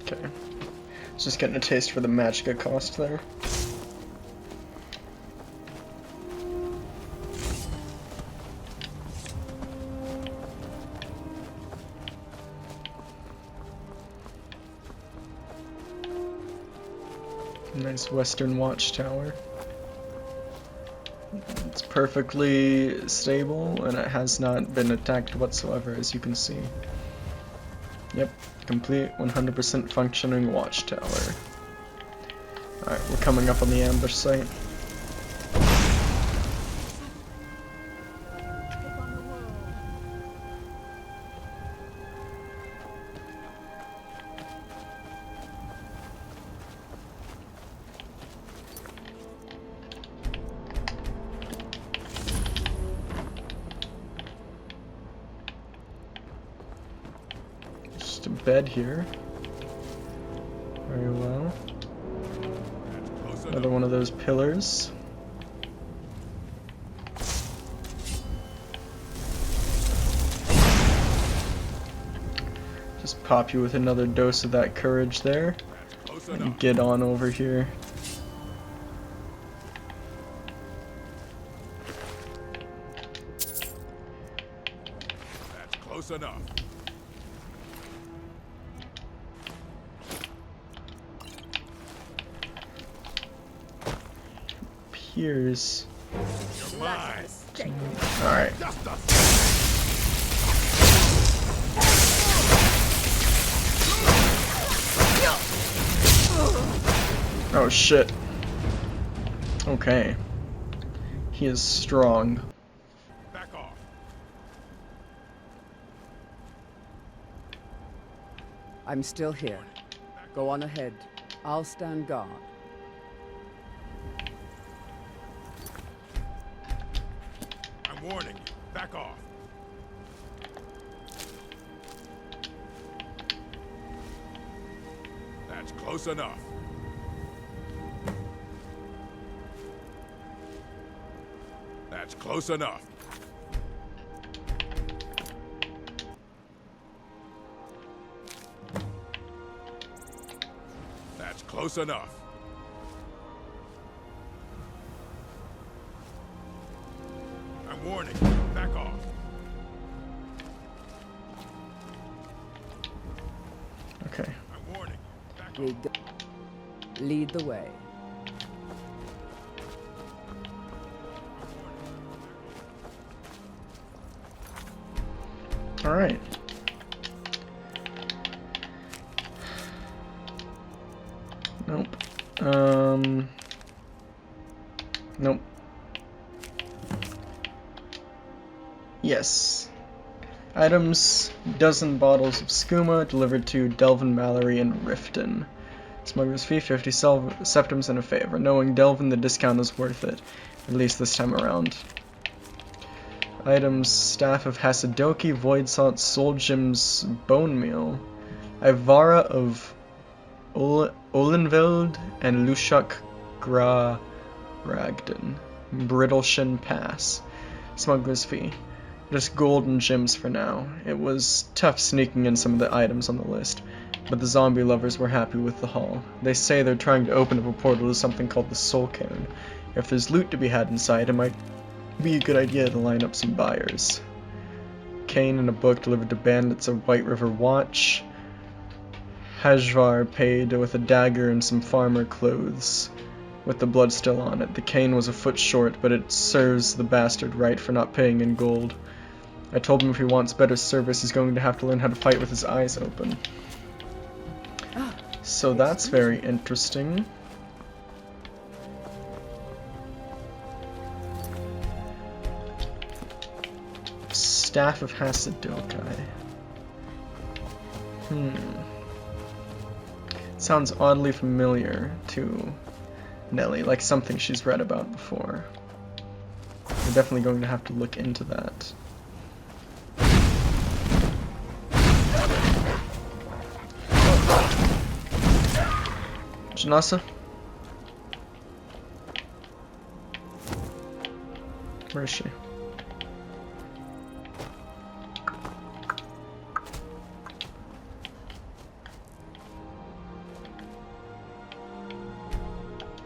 Okay. Just getting a taste for the magicka cost there. Nice western watchtower. It's perfectly stable and it has not been attacked whatsoever, as you can see. Yep, complete 100% functioning watchtower. Alright, we're coming up on the ambush site. A bed here. Very well. Another one of those pillars. Just pop you with another dose of that courage there. And get on over here. That's close enough. Here's Alright. Oh shit. Okay. He is strong. Back off. I'm still here. Go on ahead. I'll stand guard. I'm warning you. Back off. That's close enough. That's close enough. That's close enough. I'm warning you. Back off. Okay. I'm warning you. Back off. Lead the way. Alright. Nope. Nope. Yes. Items, dozen bottles of skooma delivered to Delvin, Mallory, and Riften. Smuggler's fee, 50 septims and a favor. Knowing Delvin, the discount is worth it, at least this time around. Items, Staff of Hasidoki, Void Salt, Soul Gem's Bone Meal, Ivara of Olenveld, and Lushak Gra Ragden. Brittleshin Pass. Smuggler's fee. Just gold and gems for now. It was tough sneaking in some of the items on the list, but the zombie lovers were happy with the haul. They say they're trying to open up a portal to something called the Soul Cairn. If there's loot to be had inside, it might be a good idea to line up some buyers. Kane and a book delivered to bandits of White River Watch. Hajvar paid with a dagger and some farmer clothes, with the blood still on it. The cane was a foot short, but it serves the bastard right for not paying in gold. I told him if he wants better service, he's going to have to learn how to fight with his eyes open. So that's very interesting. Staff of Hasidokai. Sounds oddly familiar to Nelli, like something she's read about before. We're definitely going to have to look into that. Janasa? Where is she?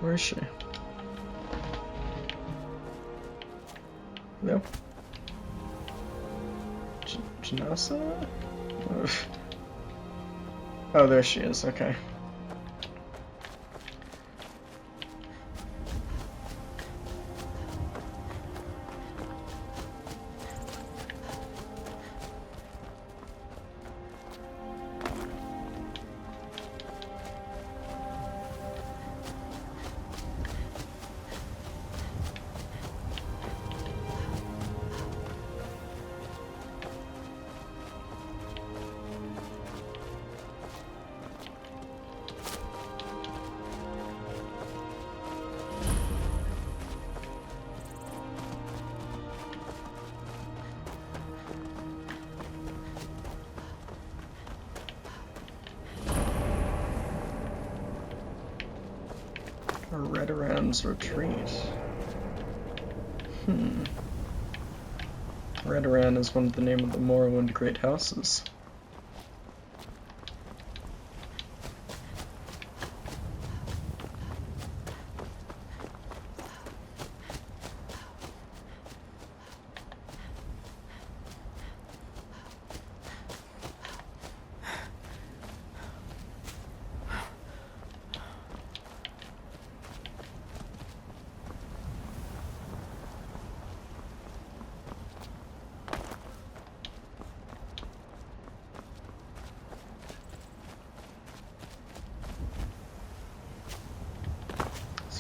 Where is she? No? Janasa? Oh, there she is, okay. Redoran's Retreat. Redoran is one of the name of the Morrowind Great Houses.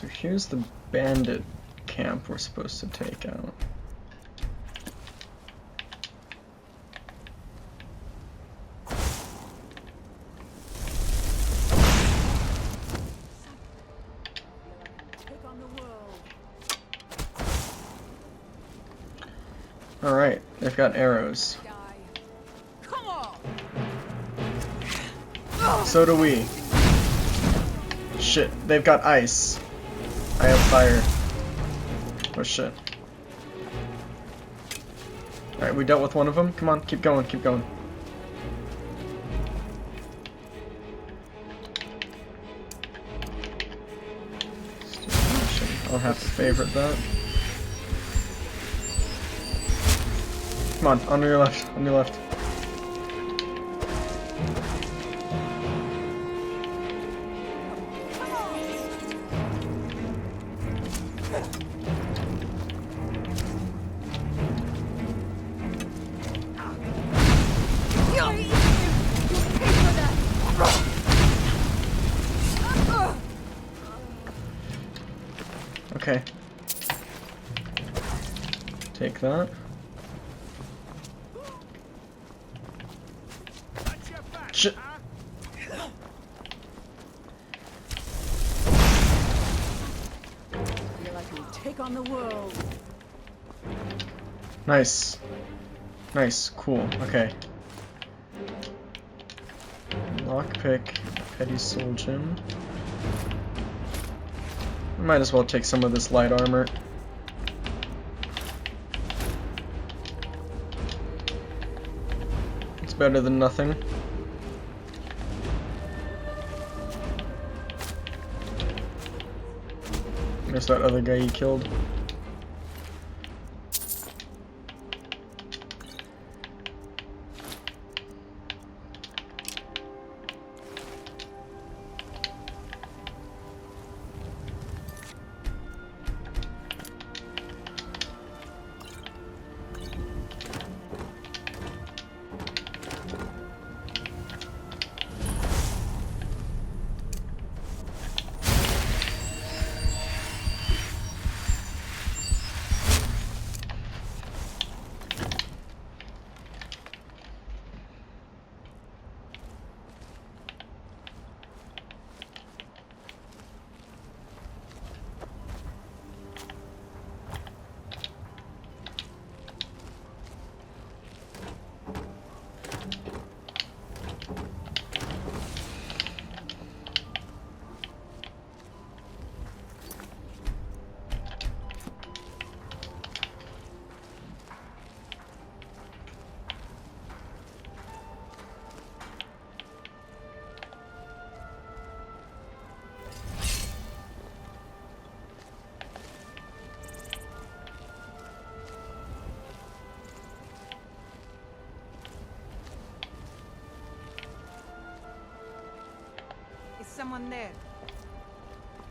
So here's the bandit camp we're supposed to take out. Alright, they've got arrows. So do we. Shit, they've got ice. I have fire. Oh shit. Alright, we dealt with one of them. Come on, keep going, keep going. I'll have to favorite that. Come on your left, on your left. Okay. Take that. Shit. Feel like you take on the world. Nice. Nice, cool, okay. Lockpick, Petty Soul Gem. I might as well take some of this light armor. It's better than nothing. There's that other guy you killed. Someone there.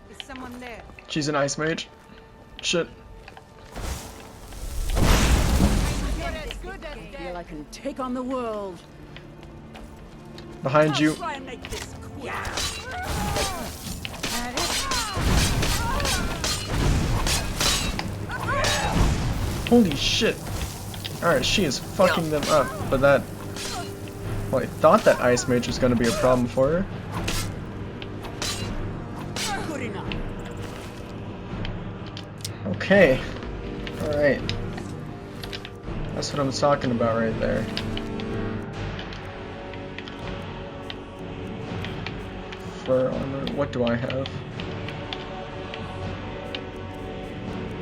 Is someone there? She's an ice mage. Shit. I feel I can take on the world. Behind you. Try and make this quick. Holy shit. Alright, she is fucking them up, but that... Well, I thought that ice mage was gonna be a problem for her. Okay. Alright. That's what I'm talking about right there. Fur armor. What do I have?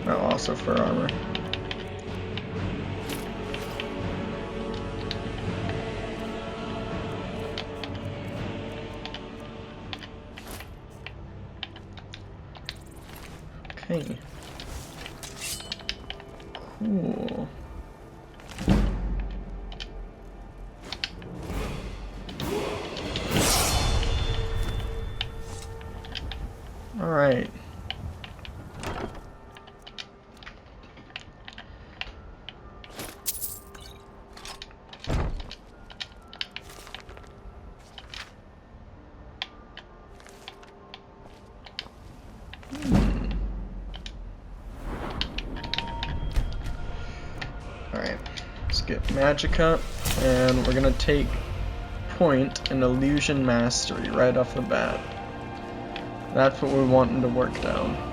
Oh, also fur armor. Okay. Cool. All right. get Magica, and we're gonna take point in Illusion Mastery right off the bat. That's what we're wanting to work down.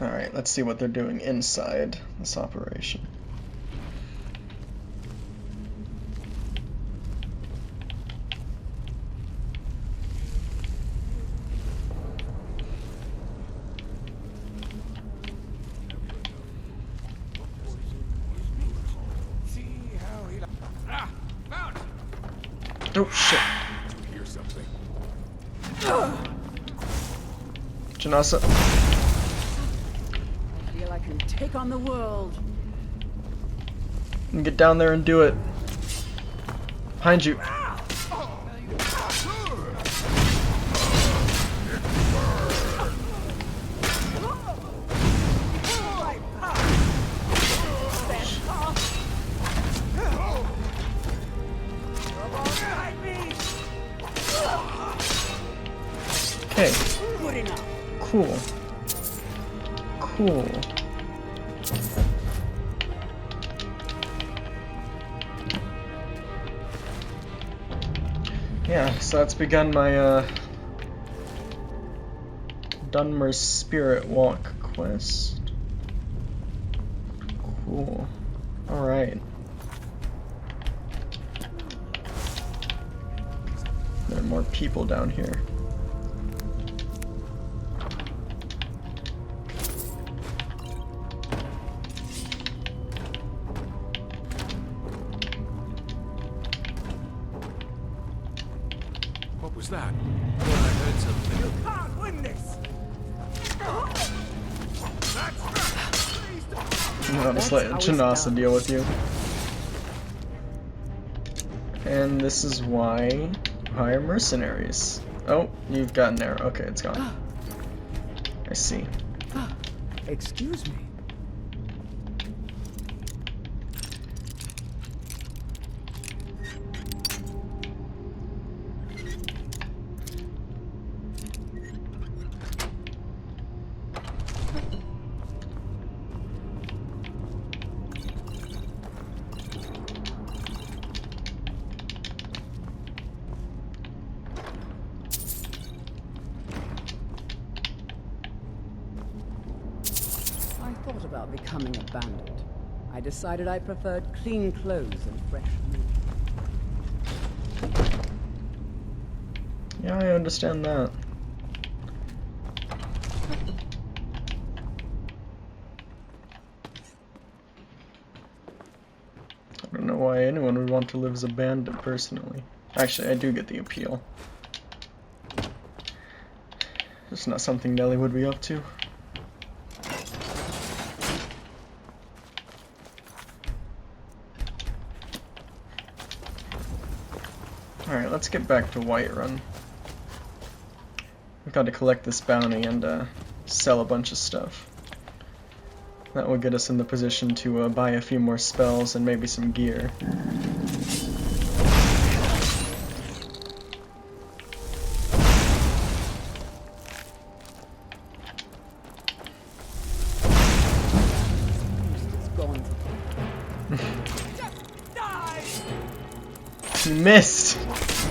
Alright, let's see what they're doing inside this operation. Oh shit. Hear something. Janasa. I feel I can take on the world. Get down there and do it. Behind you. Okay. Cool. Cool. Yeah, so that's begun my Dunmer's Spirit Walk quest. Cool. Alright. There are more people down here. What was that? I thought I heard something. You can't win this! I'll just let Janasa deal with you. And this is why hire mercenaries. Oh, you've got an arrow. Okay, it's gone. I see. Excuse me. I thought about becoming a bandit. I decided I preferred clean clothes and fresh meat. Yeah, I understand that. I don't know why anyone would want to live as a bandit personally. Actually, I do get the appeal. It's not something Nelli would be up to. Alright, let's get back to Whiterun. We've got to collect this bounty and sell a bunch of stuff. That will get us in the position to buy a few more spells and maybe some gear. You missed!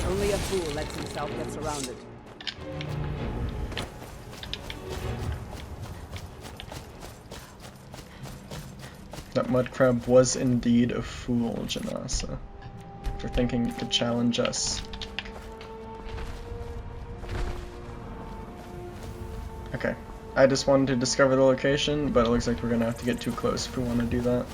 Only a fool lets himself get surrounded. That mud crab was indeed a fool, Janasa, for thinking he could challenge us. Okay, I just wanted to discover the location, but it looks like we're gonna have to get too close if we want to do that.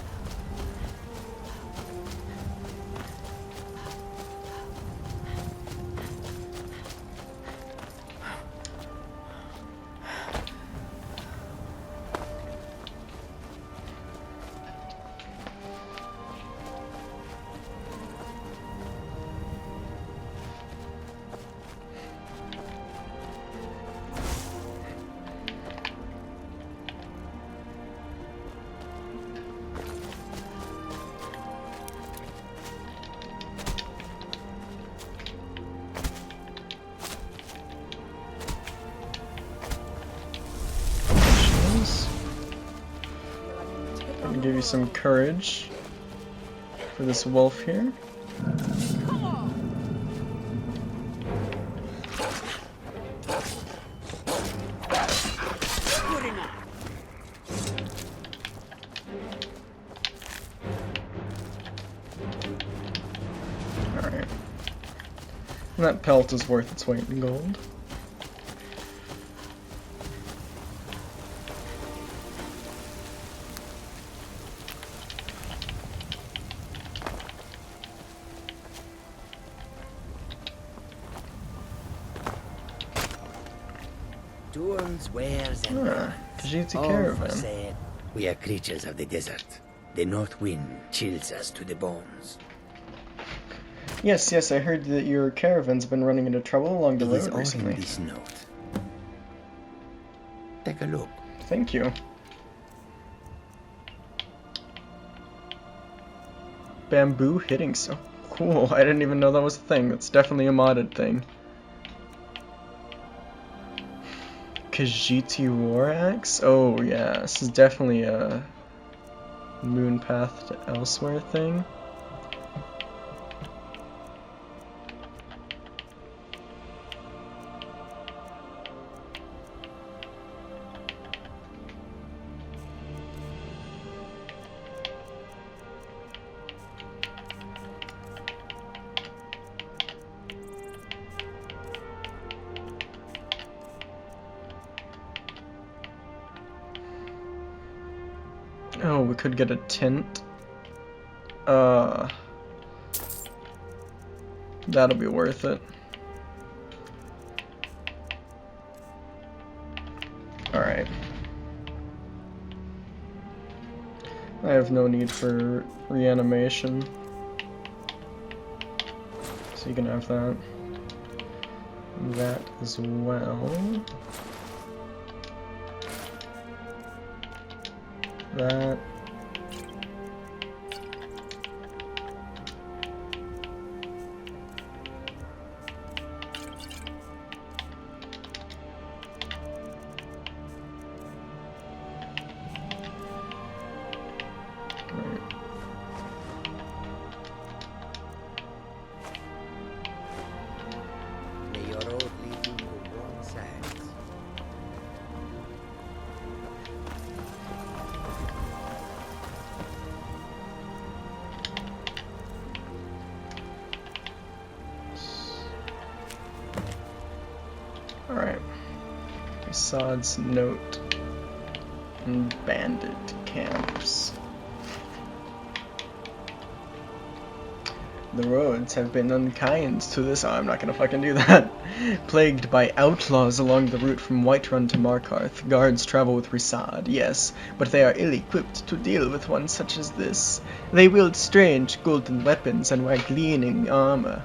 give you some courage for this wolf here. Alright. And that pelt is worth its weight in gold. Tools, wares, and Vegeta all caravan. for sale. We are creatures of the desert. The north wind chills us to the bones. Yes, yes, I heard that your caravan's been running into trouble along the It is road all recently. in this note. Take a look. Thank you. Bamboo hitting so cool. I didn't even know that was a thing. That's definitely a modded thing. Khajiit War Axe? Oh yeah, this is definitely a Moon Path to Elsewhere thing. Oh, we could get a tint. That'll be worth it. Alright. I have no need for reanimation. So you can have that. That as well. That. May your road lead you to wrong sides. Alright. Assad's note. And bandit camps. The roads have been unkind to this. Oh, I'm not gonna fucking do that. Plagued by outlaws along the route from Whiterun to Markarth. Guards travel with Risad, yes, but they are ill-equipped to deal with one such as this. They wield strange golden weapons and wear gleaming armor.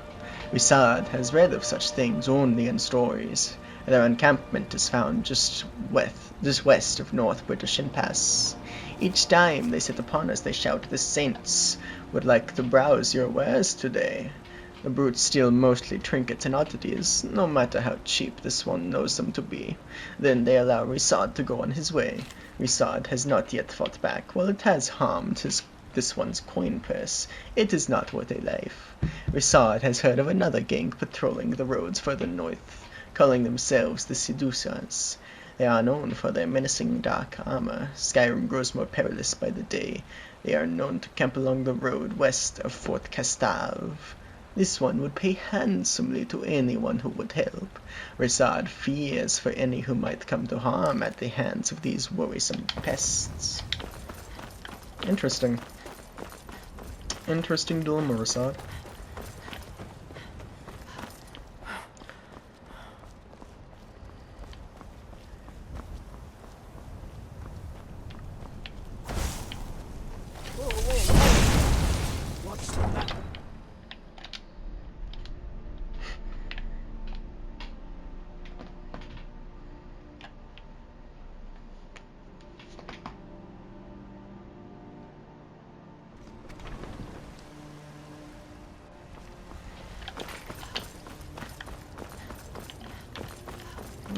Risad has read of such things only in stories. Their encampment is found just west of North British Pass. Each time they sit upon us, they shout, "The saints would like to browse your wares today." The brutes steal mostly trinkets and oddities, no matter how cheap this one knows them to be. Then they allow Risad to go on his way. Risad has not yet fought back. While it has harmed this one's coin purse, it is not worth a life. Risad has heard of another gang patrolling the roads further north, calling themselves the Seducers. They are known for their menacing dark armor. Skyrim grows more perilous by the day. They are known to camp along the road west of Fort Castave. This one would pay handsomely to anyone who would help. Risad fears for any who might come to harm at the hands of these worrisome pests. Interesting. Interesting dilemma, Risad.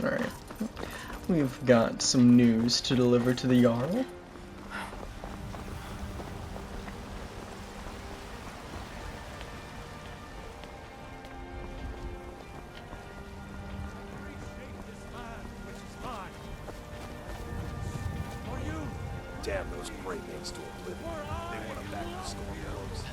Alright. We've got some news to deliver to the Jarl. Damn those great names to oblivion. They want to back the Stormlords.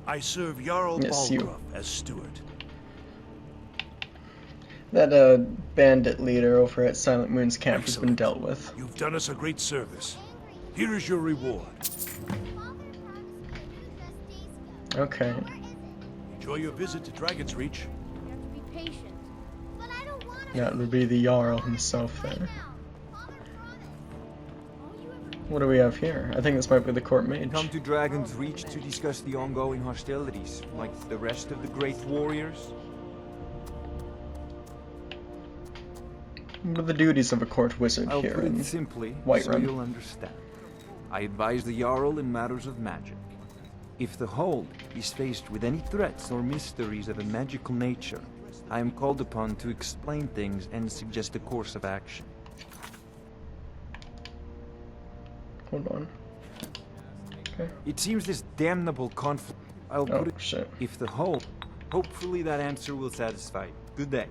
I serve Jarl Yes, you. Balgruuf as steward. That bandit leader over at Silent Moon's camp has been Excellent. dealt with. You've done us a great service. Here is your reward. Okay. Enjoy your visit to Dragon's Reach. Be patient. But I don't want to. That would be the Jarl himself there. What do we have here? I think this might be the court mage. Come to Dragon's Reach to discuss the ongoing hostilities, like the rest of the great warriors. What are the duties of a court wizard I'll here put in it simply, so Whiterun? you'll understand. I advise the Jarl in matters of magic. If the Hold is faced with any threats or mysteries of a magical nature, I am called upon to explain things and suggest a course of action. Hold on. Okay. It seems this damnable conflict. I'll put it. Shit. If the Hold, hopefully that answer will satisfy. Good day.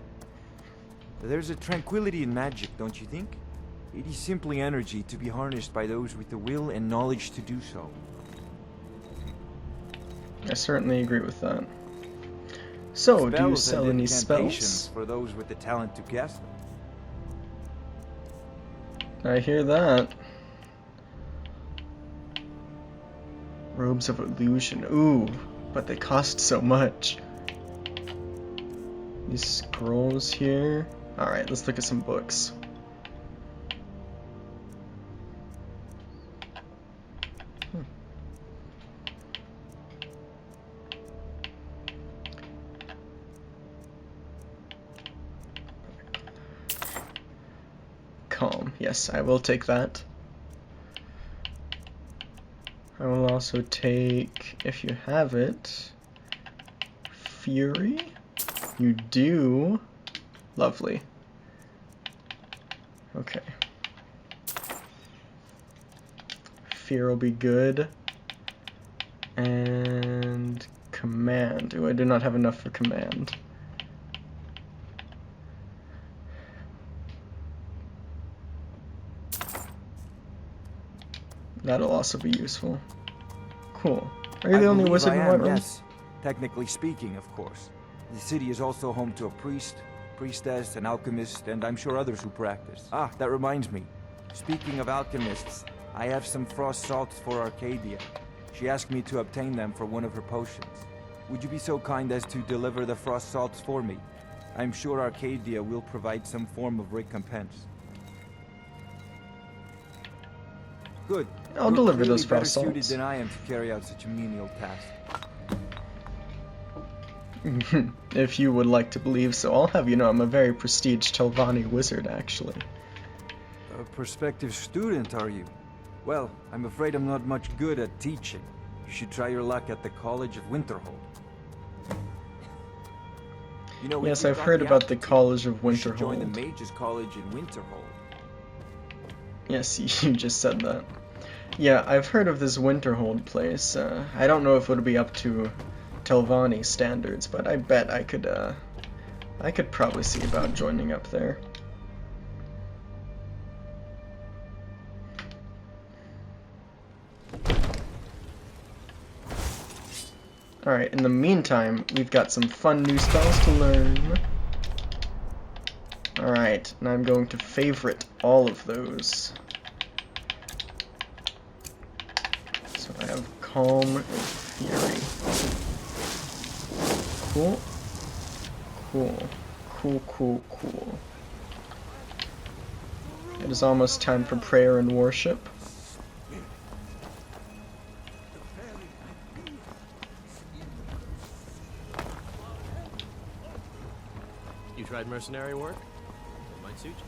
There's a tranquility in magic, don't you think? It is simply energy to be harnessed by those with the will and knowledge to do so. I certainly agree with that. So, do you Spells sell and any incantations spells? for those with the talent to cast them. I hear that. Robes of illusion. Ooh, but they cost so much. These scrolls here. Alright, let's look at some books. Calm. Yes, I will take that. I will also take, if you have it, Fury. You do. Lovely. Okay. Fear will be good. And command. Ooh, I do not have enough for command. That'll also be useful. Cool. Are you the only wizard in Whiterun? Yes. Technically speaking, of course. The city is also home to a priest, priestess, an alchemist, and I'm sure others who practice. Ah, that reminds me. Speaking of alchemists, I have some frost salts for Arcadia. She asked me to obtain them for one of her potions. Would you be so kind as to deliver the frost salts for me? I'm sure Arcadia will provide some form of recompense. Good. I'll You're deliver clearly those better frost suited salts. than I am to carry out such a menial task. If you would like to believe so, I'll have you know I'm a very prestige Telvanni wizard, actually. A prospective student, are you? Well, I'm afraid I'm not much good at teaching. You should try your luck at the College of Winterhold. You know, Yes, if you've I've got heard about the aptitude, College of you should join the Winterhold. Mage's College in Winterhold. Yes, you just said that. Yeah, I've heard of this Winterhold place. I don't know if it'll be up to Telvanni standards, but I bet I could probably see about joining up there. Alright, in the meantime, we've got some fun new spells to learn. Alright, and I'm going to favorite all of those. So I have Calm and Fury. Cool. Cool. Cool, cool, cool. It is almost time for prayer and worship. You tried mercenary work? It might suit you.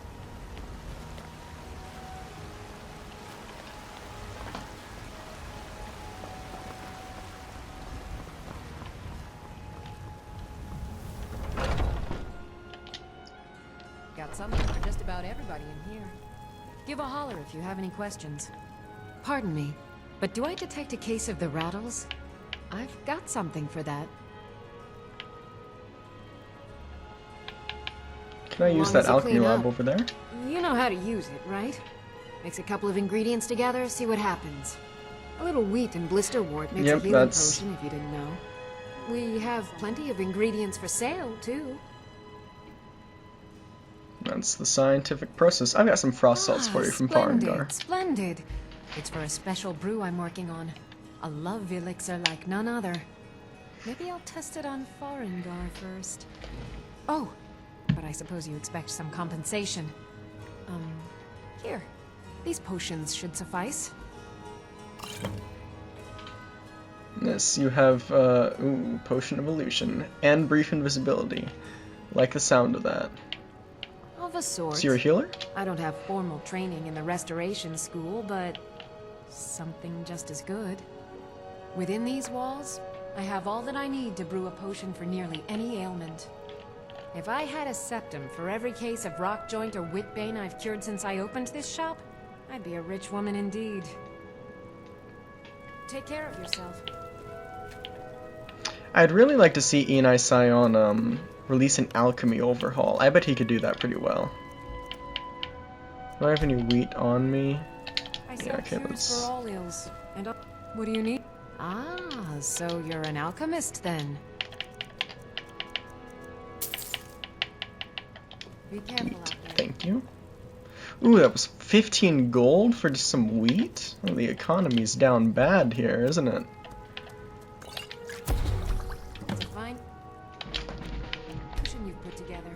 got something for just about everybody in here. Give a holler if you have any questions. Pardon me, but do I detect a case of the rattles? I've got something for that. Can I use that alchemy lab over there? You know how to use it, right? Mix a couple of ingredients together, see what happens. A little wheat and blister wort makes a healing potion if you didn't know. We have plenty of ingredients for sale, too. That's the scientific process. I've got some frost salts for you from Farengar. Splendid. It's for a special brew I'm working on. A love elixir like none other. Maybe I'll test it on Farengar first. Oh, but I suppose you expect some compensation. Here. These potions should suffice. Yes, you have, ooh, Potion of Illusion and Brief Invisibility. Like the sound of that. Of a sort. So you're a healer? I don't have formal training in the restoration school, but something just as good. Within these walls, I have all that I need to brew a potion for nearly any ailment. If I had a septum for every case of rock joint or whitbane I've cured since I opened this shop, I'd be a rich woman indeed. Take care of yourself. I'd really like to see Enai Sion release an alchemy overhaul. I bet he could do that pretty well. Do I have any wheat on me? Yeah, okay, let's... For all ills. And what do you need? Ah, so you're an alchemist then. Be careful out there. Thank you. Ooh, that was 15 gold for just some wheat? Well, the economy's down bad here, isn't it? It's a fine potion you've put together.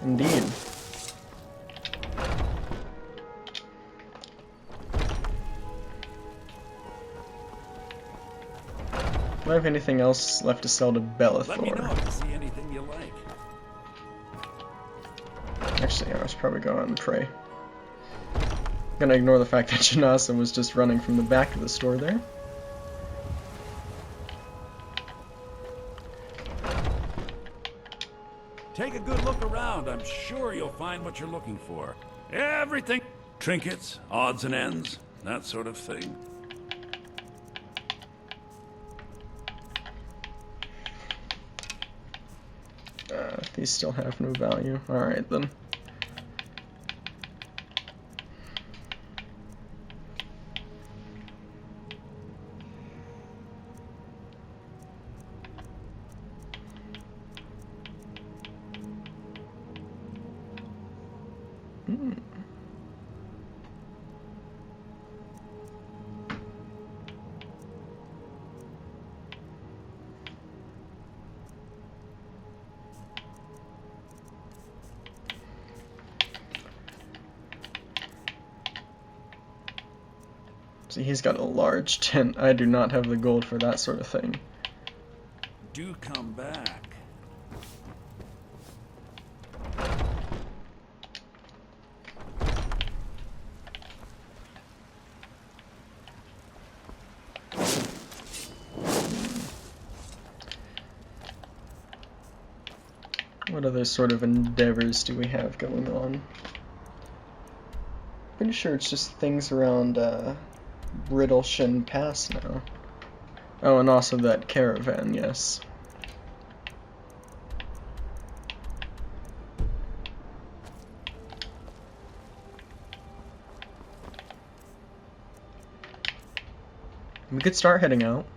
Indeed. Do I have anything else left to sell to Bellathor? Let me know if you see anything you like. Actually, I should probably go out and pray. I'm gonna ignore the fact that Janasa was just running from the back of the store there. Take a good look around. I'm sure you'll find what you're looking for. Everything. Trinkets, odds and ends, that sort of thing. These still have no value. Alright then. See, he's got a large tent. I do not have the gold for that sort of thing. Do come back. What other sort of endeavors do we have going on? Pretty sure it's just things around Brittleshin Pass now. Oh, and also that caravan, yes. We could start heading out.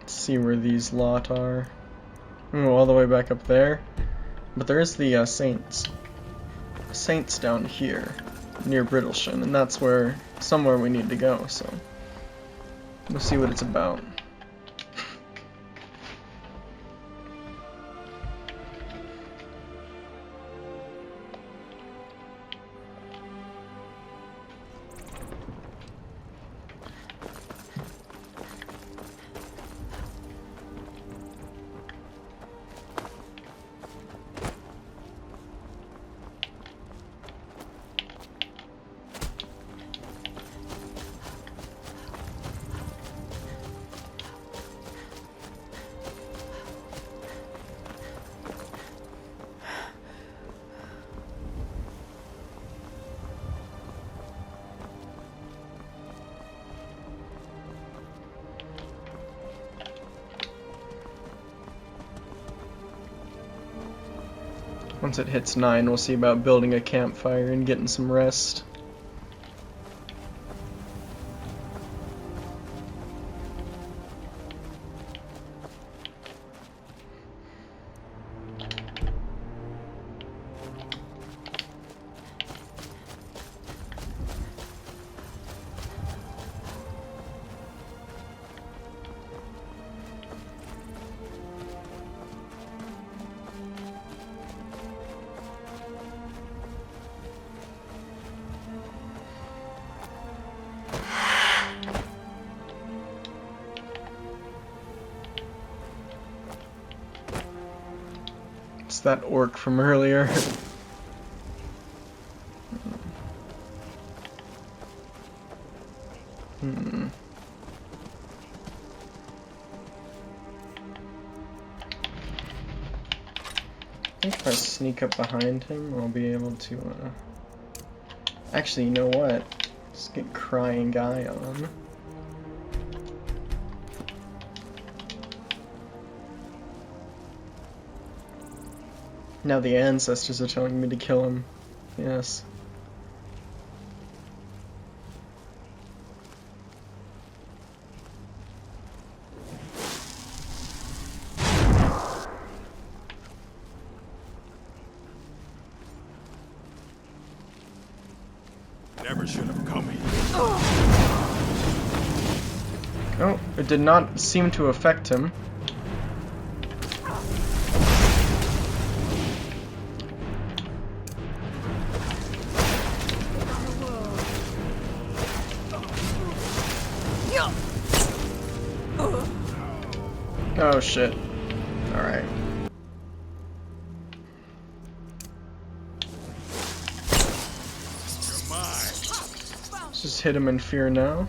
See where these lot are. Oh, all the way back up there. But there is the Saints down here, near Brittleshin, and that's where somewhere we need to go. So we'll see what it's about. Once it hits 9, we'll see about building a campfire and getting some rest. It's that orc from earlier. I think if I sneak up behind him, I'll be able to, Actually, you know what? Just get Crying Guy on. Now the ancestors are telling me to kill him. Yes. Never should have come here. Oh, it did not seem to affect him. Oh shit. Alright. Let's just hit him in fear now.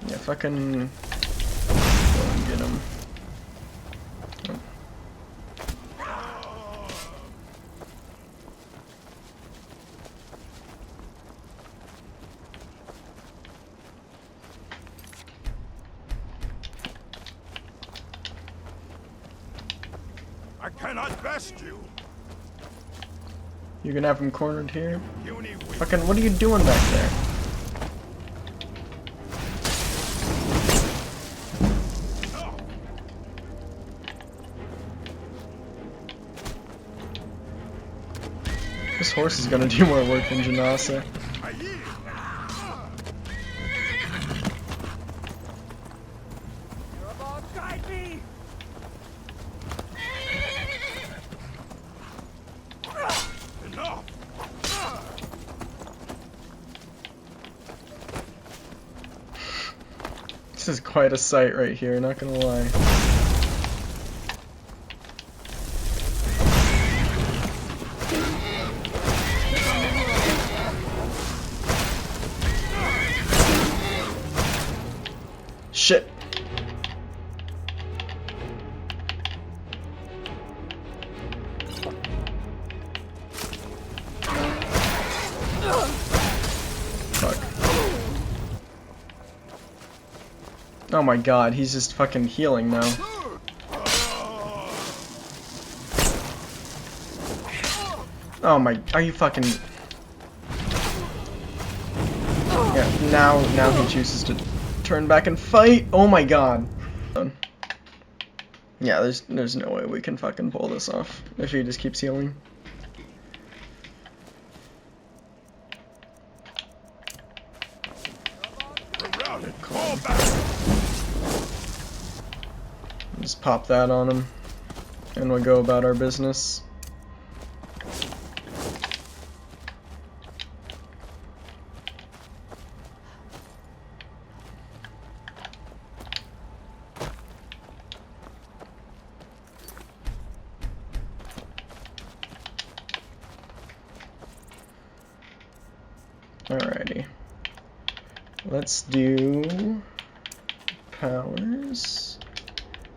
Yeah, fucking go and get him. Oh. I cannot best you. You're gonna have him cornered here? Fucking, what are you doing back there? This horse is gonna do more work than Janasa. This is quite a sight right here, not gonna lie. Shit. Fuck. Oh my god, he's just fucking healing now. Oh my, are you fucking... Yeah, now he chooses to turn back and fight. Oh my god. Yeah, there's no way we can fucking pull this off if he just keeps healing. Just pop that on him, and we'll go about our business. Alrighty. Let's do powers,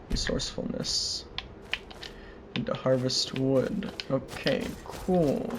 resourcefulness, and to harvest wood. Okay, cool.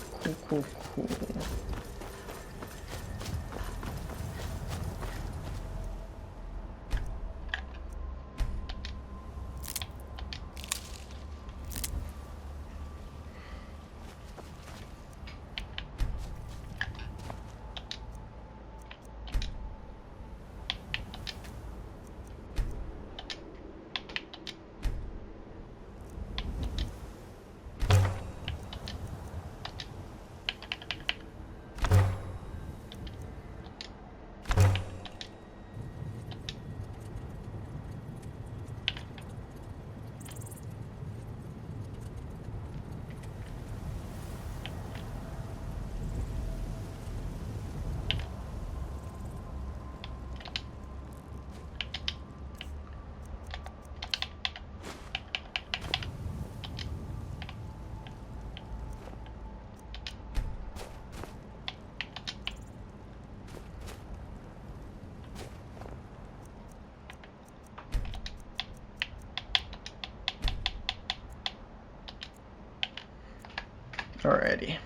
Alrighty.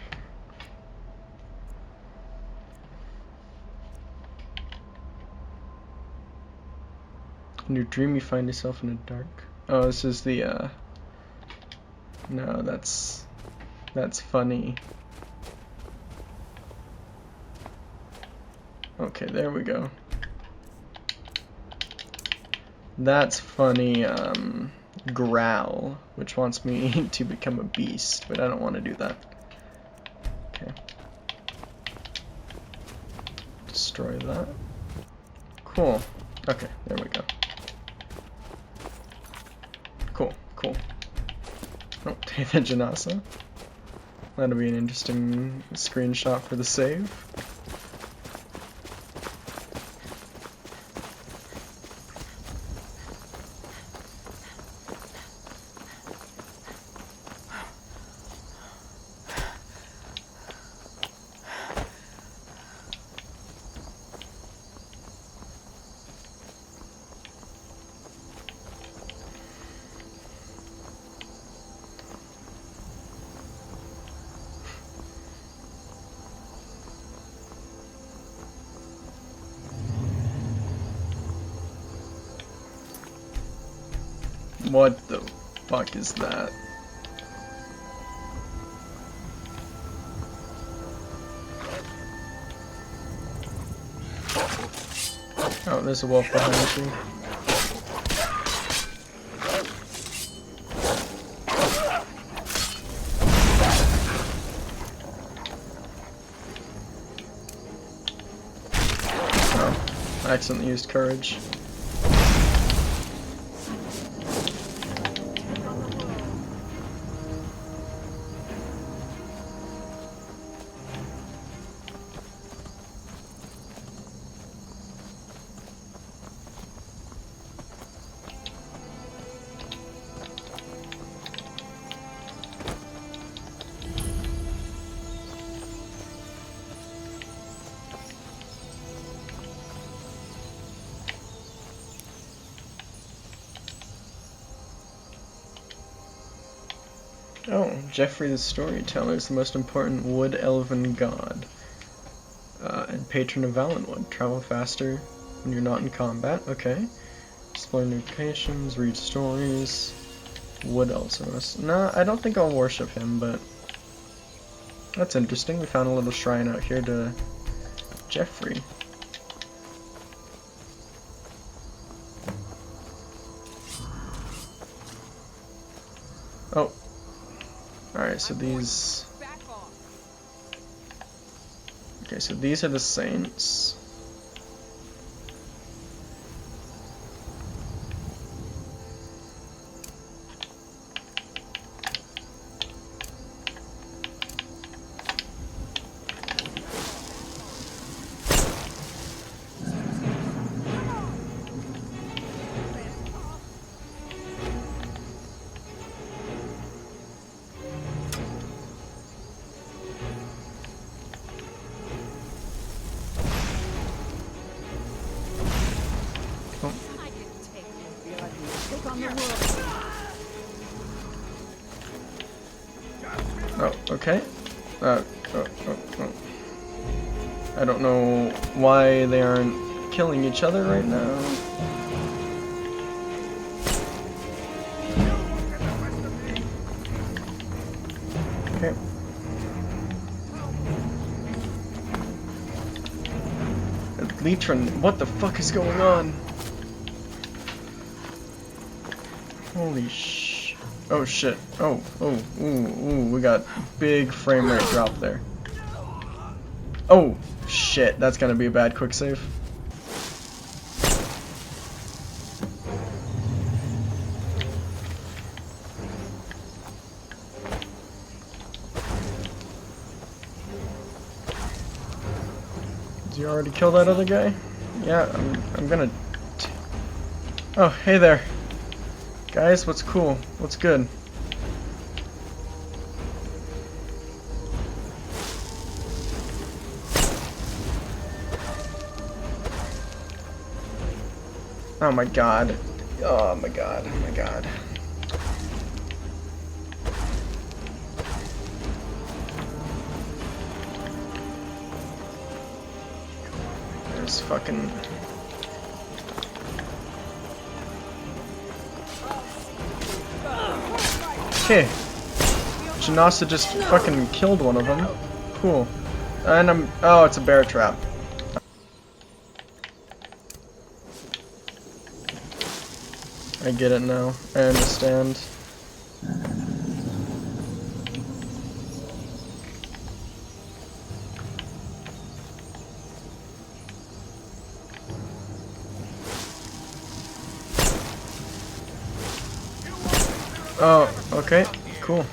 In your dream you find yourself in the dark. Oh, this is the no, that's funny. Okay, there we go. That's funny, growl, which wants me to become a beast, but I don't want to do that. Okay. Destroy that. Cool. Okay, there we go. Cool, cool. Oh, take the Janasa. That'll be an interesting screenshot for the save. What the fuck is that? Oh, there's a wolf behind you. Oh, I accidentally used courage. Oh, Geoffrey the Storyteller is the most important wood elven god. And patron of Valenwood. Travel faster when you're not in combat. Okay. Explore new locations, read stories. Wood Elves. Nah, I don't think I'll worship him, but that's interesting. We found a little shrine out here to Geoffrey. Oh. Alright, so these... Okay, so these are the saints. Oh, okay. Oh. I don't know why they aren't killing each other right now. Okay. Leetron, what the fuck is going on? Holy sh... Oh shit. Oh, we got big frame rate drop there. Oh, shit, that's gonna be a bad quick save. Did you already kill that other guy? Yeah, I'm gonna... Oh, hey there. Guys, what's cool? What's good? Oh my god. Oh my god. Oh my god. Just fucking... Okay. Janasa just fucking killed one of them. Cool. And I'm... Oh, it's a bear trap. I get it now. I understand. Oh, okay, cool.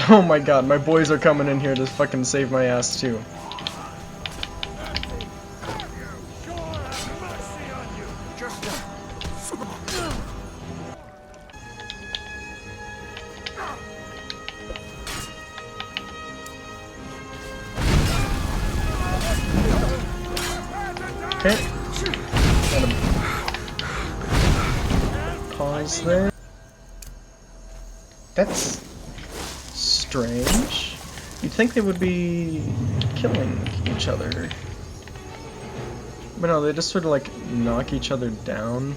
Oh my god, my boys are coming in here to fucking save my ass too. Okay. Gotta pause there. That's strange. You'd think they would be killing each other. But no, they just sort of like knock each other down.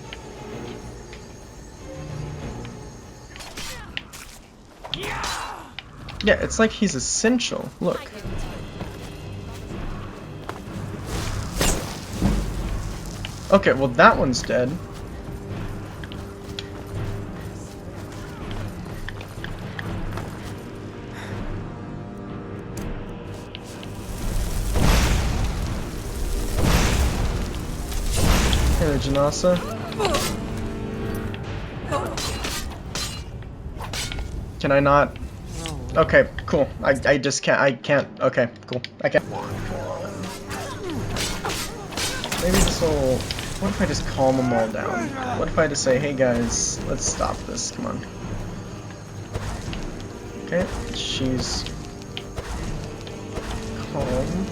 Yeah, it's like he's essential. Look. Okay, well that one's dead. Hey, Janasa. Can I not? Okay, cool. I just can't. I can't. Okay, cool. I can't. Maybe this will... What if I just calm them all down? What if I just say, hey guys, let's stop this, come on. Okay, she's calm.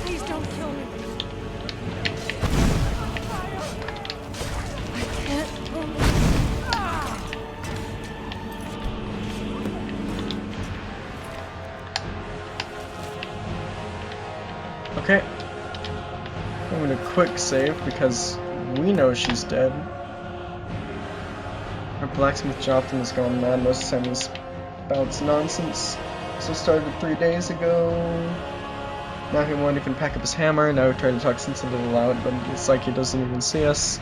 Please don't kill me. Okay. I'm gonna quick save because we know she's dead. Our blacksmith Jotham has gone mad. Most of the time he spouts nonsense. So started 3 days ago. Now he won't even pack up his hammer. Now we try to talk sense a little loud, but it's like he doesn't even see us.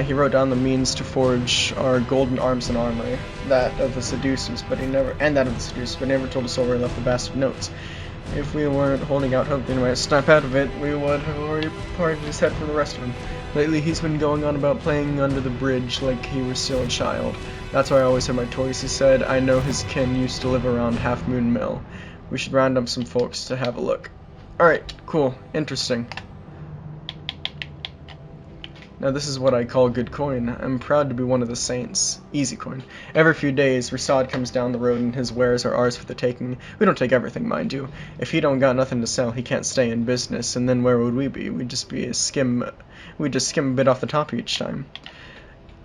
He wrote down the means to forge our golden arms and armor, that of the seducers, but he never told us where he left the bastard notes. If we weren't holding out hope that he might snap out of it, we would have already parted his head from the rest of him. Lately he's been going on about playing under the bridge like he was still a child. That's why I always had my toys, he said. I know his kin used to live around Half Moon Mill. We should round up some folks to have a look. Alright, cool. Interesting. Now this is what I call good coin. I'm proud to be one of the saints. Easy coin. Every few days, Rasad comes down the road and his wares are ours for the taking. We don't take everything, mind you. If he don't got nothing to sell, he can't stay in business, and then where would we be? We'd just skim a bit off the top each time.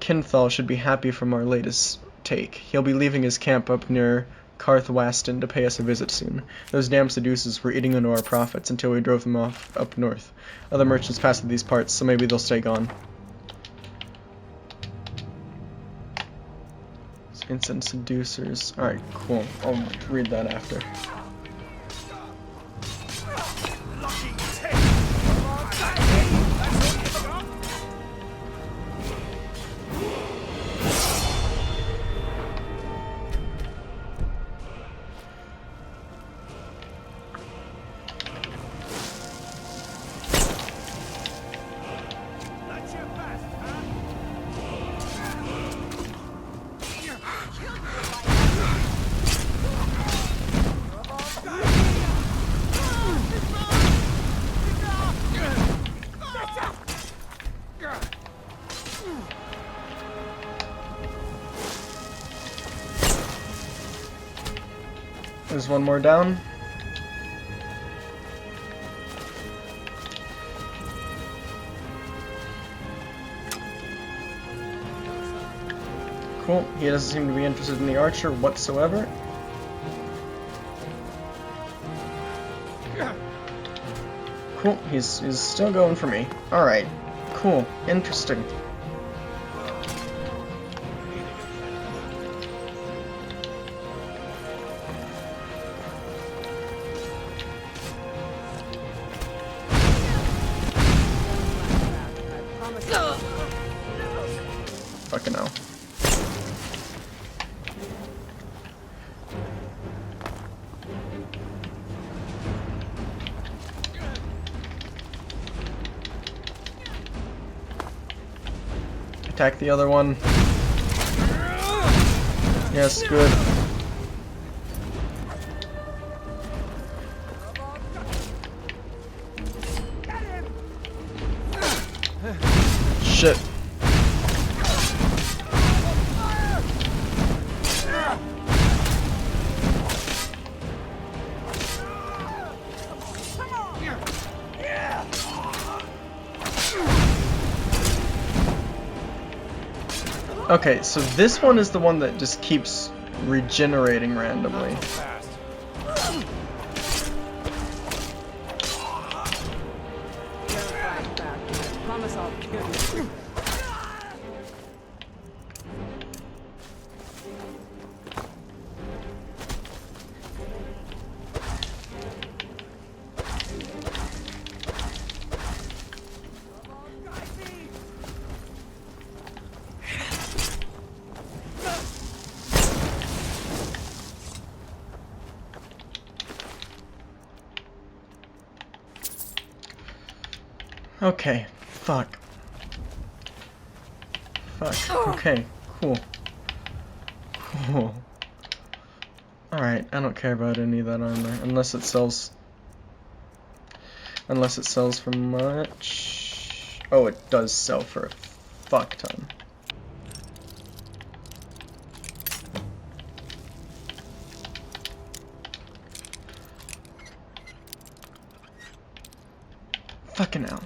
Kinthal should be happy from our latest take. He'll be leaving his camp up near Karthwaston to pay us a visit soon. Those damn seducers were eating into our profits until we drove them off up north. Other merchants pass through these parts, so maybe they'll stay gone. Instant seducers. Alright, cool. I'll read that after. There's one more down. Cool. He doesn't seem to be interested in the archer whatsoever. Cool. He's still going for me. Alright. Cool. Interesting. Fucking hell. Attack the other one. Yes, good. Shit. Okay, so this one is the one that just keeps regenerating randomly. Okay, fuck. Fuck. Okay, cool. Cool. Alright, I don't care about any of that armor, unless it sells for much. Oh, it does sell for a fuck ton. Fucking hell.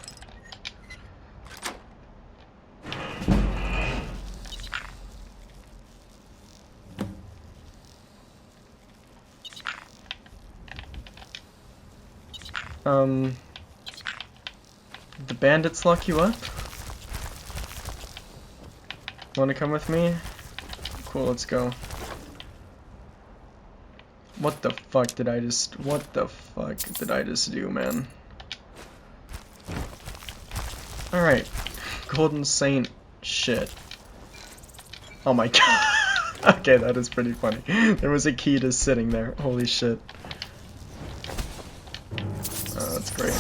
The bandits lock you up? Wanna come with me? Cool, let's go. What the fuck did I just do, man? Alright. Golden Saint shit. Oh my god. Okay, that is pretty funny. There was a key just sitting there. Holy shit. Oh, that's great.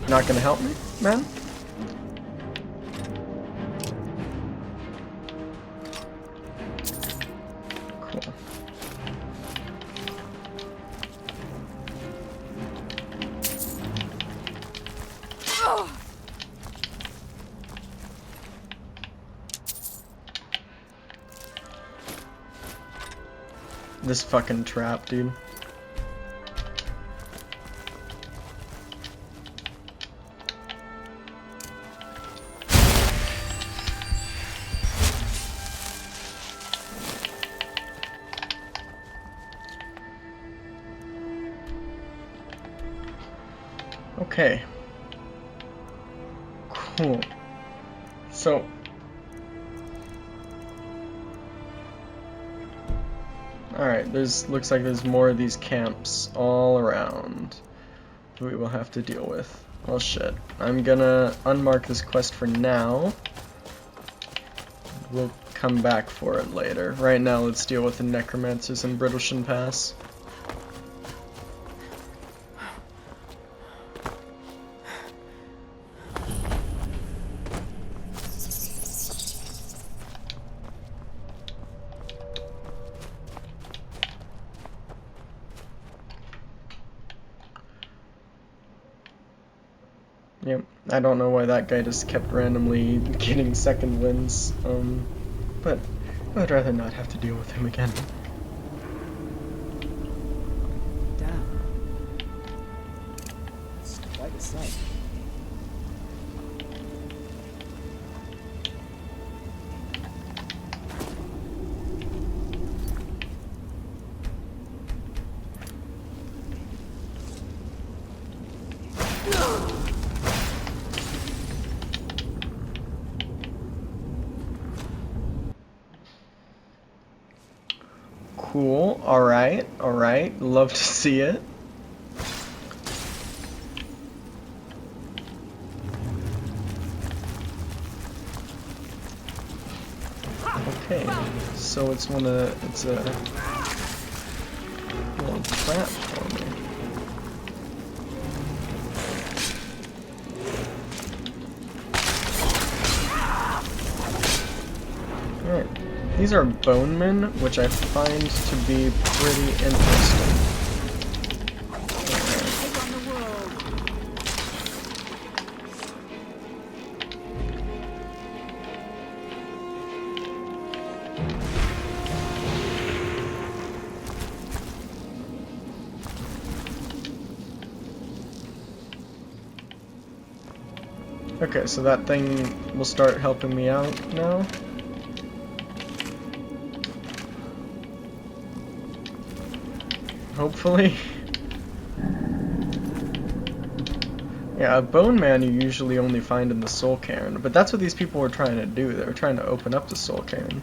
Not gonna help me, man? Cool. This fucking trap, dude. Okay. Cool. So alright, looks like there's more of these camps all around that we will have to deal with. Well shit. I'm gonna unmark this quest for now. We'll come back for it later. Right now let's deal with the necromancers in Brittleshan Pass. Yep, I don't know why that guy just kept randomly getting second wins, but I'd rather not have to deal with him again. Damn. It's quite a sight. Cool. Alright. Alright. Love to see it. Okay. So it's a little trap for me. Alright. These are bonemen, which I find to be pretty interesting. Okay, so that thing will start helping me out now. Hopefully. Yeah, a bone man you usually only find in the soul cairn, but that's what these people were trying to do. They were trying to open up the soul cairn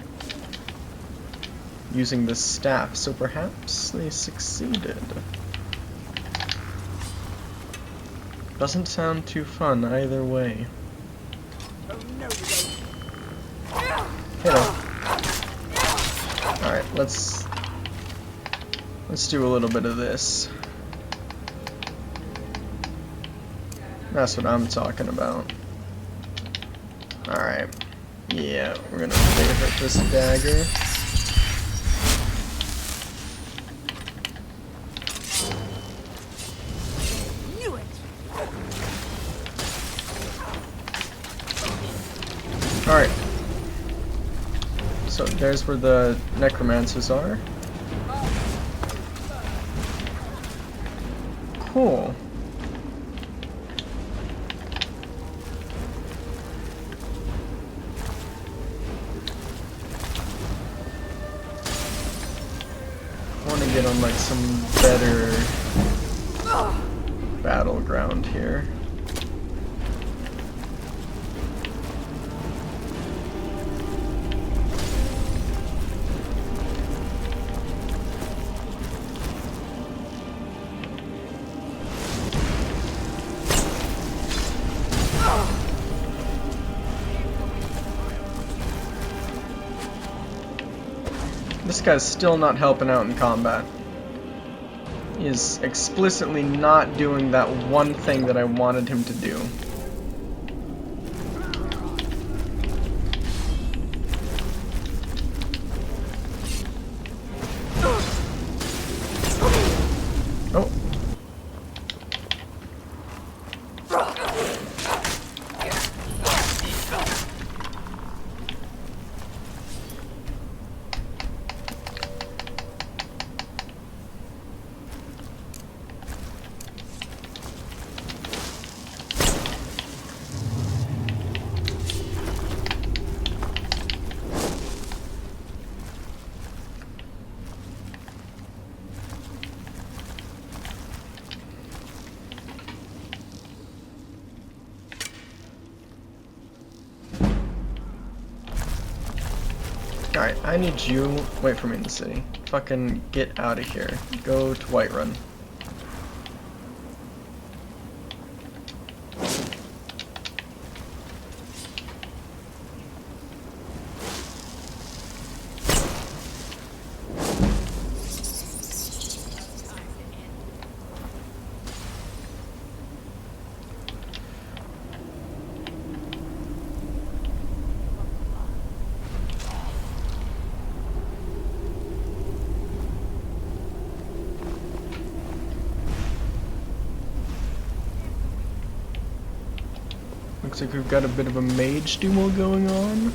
using this staff, so perhaps they succeeded. Doesn't sound too fun either way. Hello. Alright, let's do a little bit of this. That's what I'm talking about. Alright. Yeah, we're gonna favorite this dagger. Alright. So there's where the necromancers are. Cool. I want to get on like some better battleground here. This guy's still not helping out in combat. He is explicitly not doing that one thing that I wanted him to do. Oh. Alright, I need you. Wait for me in the city. Fucking get out of here. Go to Whiterun. Looks like we've got a bit of a mage duel going on.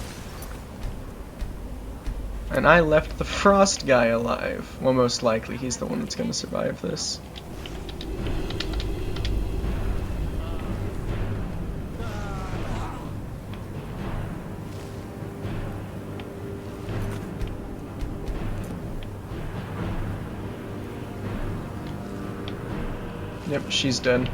And I left the frost guy alive. Well, most likely he's the one that's gonna survive this. Yep, she's dead.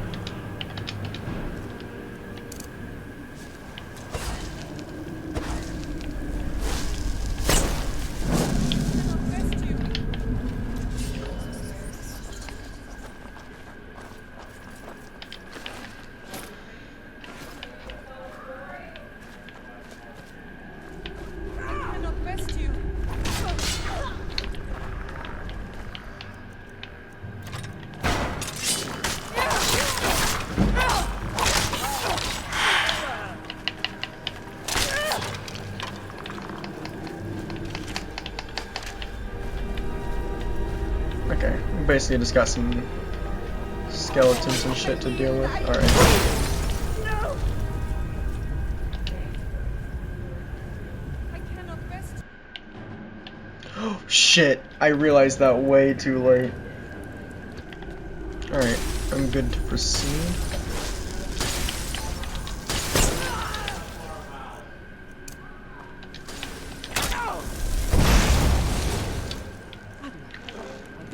Okay, we basically just got some skeletons and shit to deal with. Alright. Oh shit, I realized that way too late. Alright, I'm good to proceed.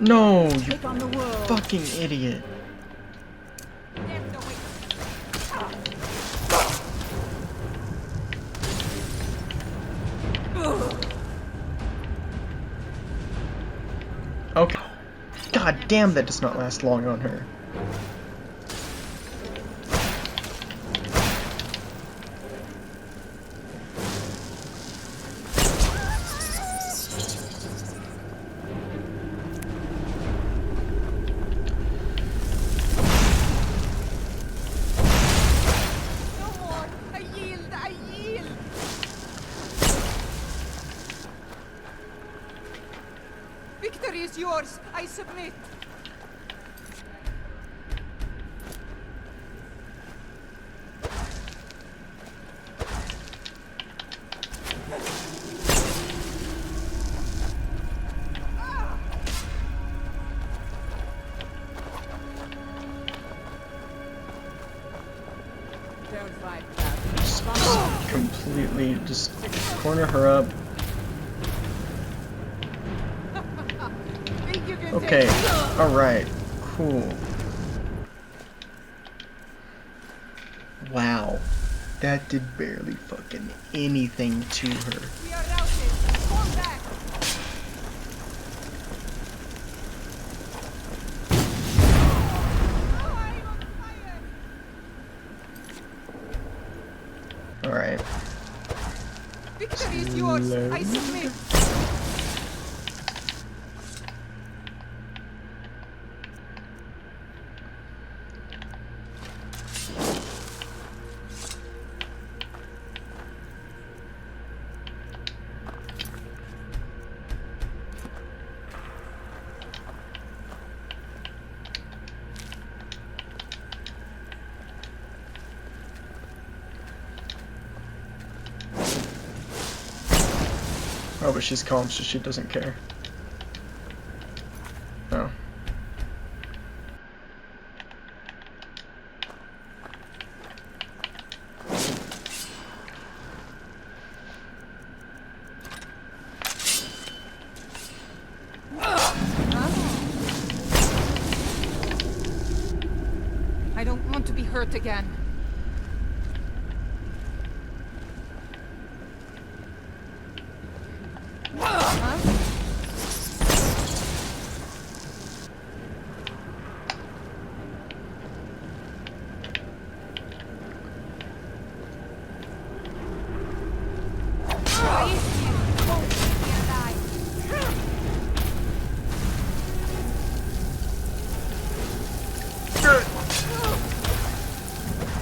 No, you fucking idiot. Okay. God damn, that does not last long on her. Victory is yours. I submit. Completely just corner her up. Okay, alright, cool. Wow, that did barely fucking anything to her. We are routed. Fall back. Alright. Victory is yours. I submit. Oh, but she's calm, so she doesn't care. Oh. I don't want to be hurt again.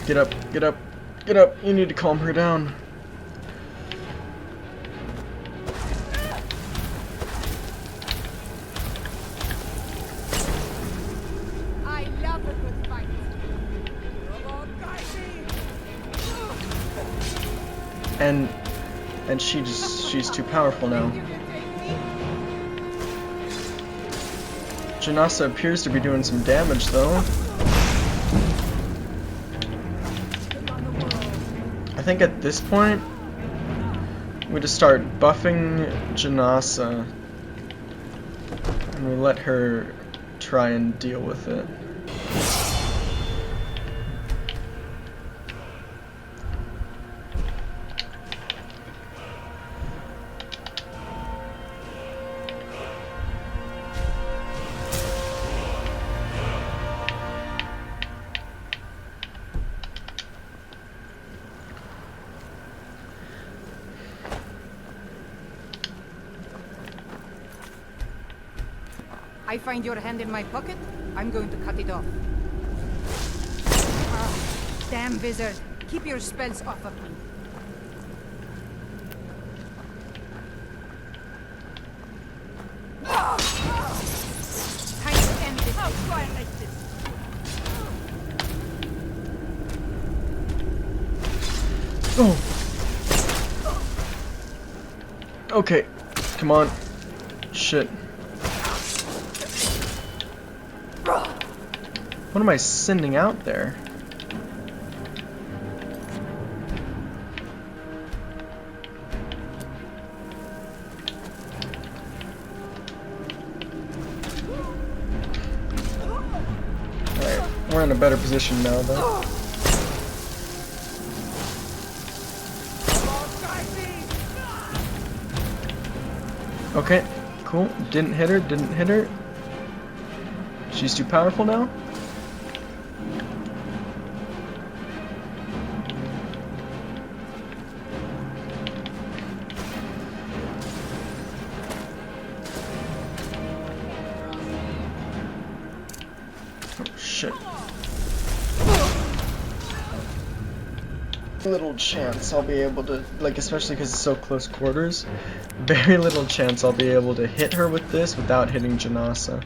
Get up, get up, get up. You need to calm her down. I love a good fight. And she's too powerful now. Janasa appears to be doing some damage though. I think at this point we just start buffing Janasa and we let her try and deal with it. I find your hand in my pocket, I'm going to cut it off. Damn wizard. Keep your spells off of me. Time to end this. How do I like this? Oh. Okay. Come on. Shit. What am I sending out there? Alright, we're in a better position now though. Okay, cool. Didn't hit her, didn't hit her. She's too powerful now? Shit. Little chance I'll be able to, like, especially because it's so close quarters, very little chance I'll be able to hit her with this without hitting Janasa.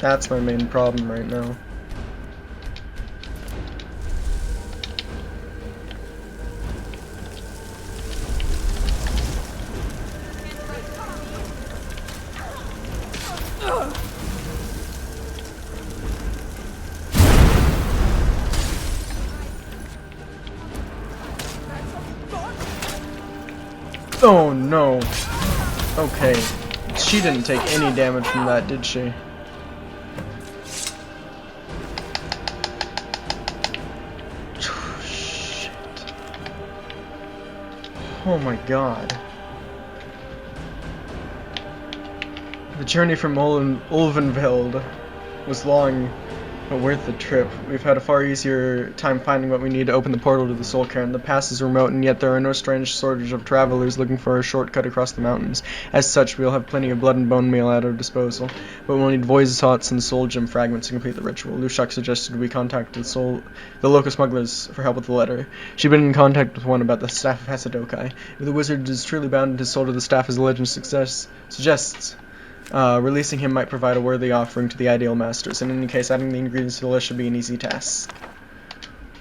That's my main problem right now. Oh no. Okay. She didn't take any damage from that, did she? Shit. Oh my god. The journey from Ulvenveld was long, but worth the trip. We've had a far easier time finding what we need to open the portal to the Soul Cairn. The pass is remote, and yet there are no strange shortage of travelers looking for a shortcut across the mountains. As such, we'll have plenty of blood and bone meal at our disposal, but we'll need voice hearts and soul gem fragments to complete the ritual. Lushak suggested we contact the local smugglers for help with the letter. She'd been in contact with one about the staff of Hasadokai. If the wizard is truly bound his soul to the staff as the legend suggests, releasing him might provide a worthy offering to the ideal masters. In any case, adding the ingredients to the list should be an easy task.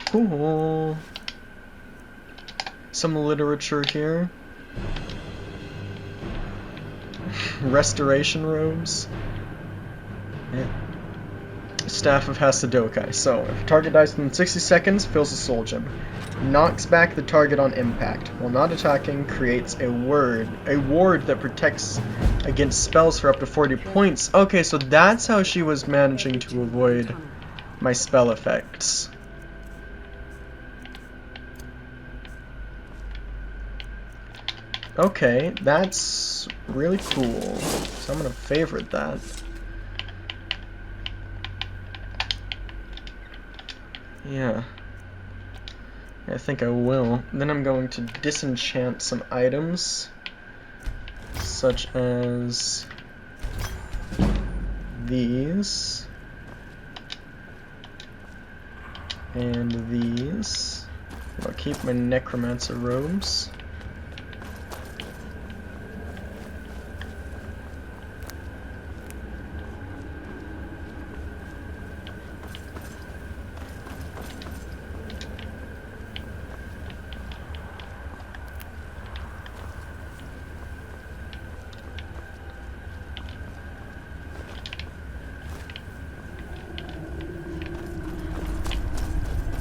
Cool. Some literature here. Restoration robes. Yeah. Staff of Hasadokai. So, if a target dies within 60 seconds, fills a soul gem. Knocks back the target on impact. While not attacking, creates a ward that protects against spells for up to 40 points. Okay, so that's how she was managing to avoid my spell effects. Okay, that's really cool. So I'm gonna favorite that. Yeah. I think I will. Then I'm going to disenchant some items, such as these and these. I'll keep my necromancer robes.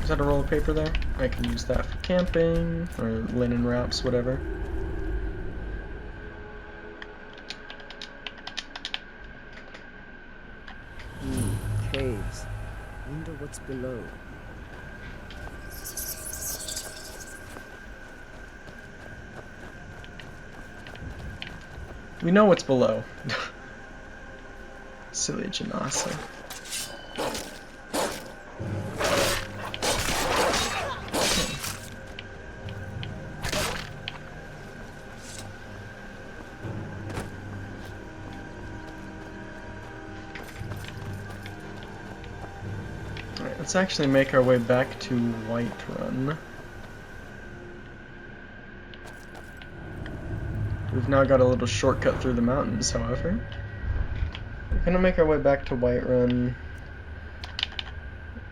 Is that a roll of paper there? I can use that for camping, or linen wraps, whatever. Caves. Wonder what's below. We know what's below. Silly Janasa. Alright, let's actually make our way back to Whiterun. We've now got a little shortcut through the mountains, however. We're gonna make our way back to Whiterun.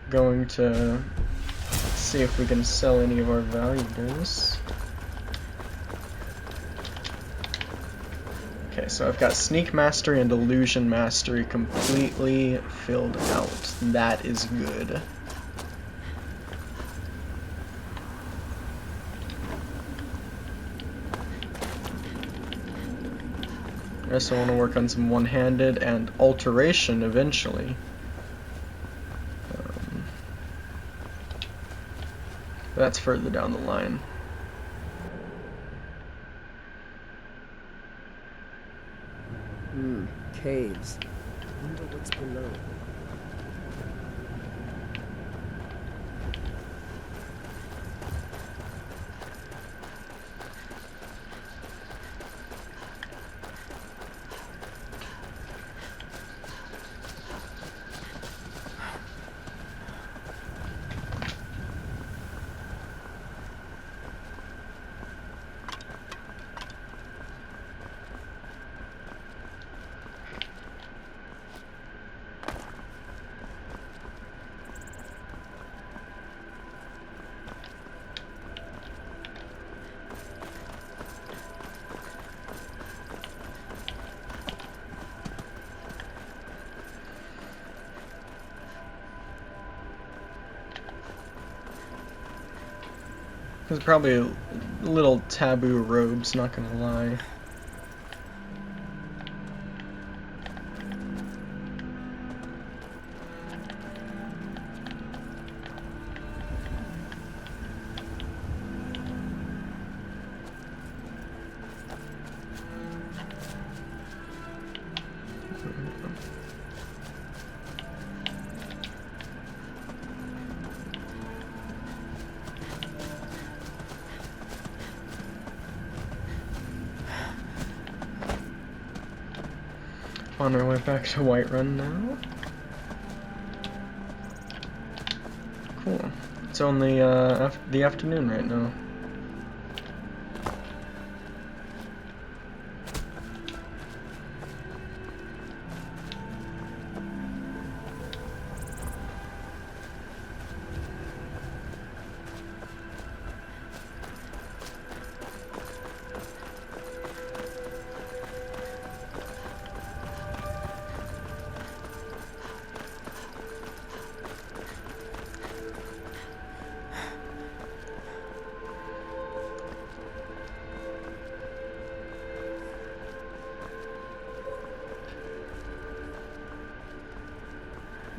Going to see if we can sell any of our valuables. Okay, so I've got Sneak Mastery and Illusion Mastery completely filled out. That is good. I also want to work on some one-handed and alteration eventually. That's further down the line. Caves. Wonder what's below. There's probably little taboo robes, not gonna lie. On our way back to Whiterun now. Cool. It's only the afternoon right now.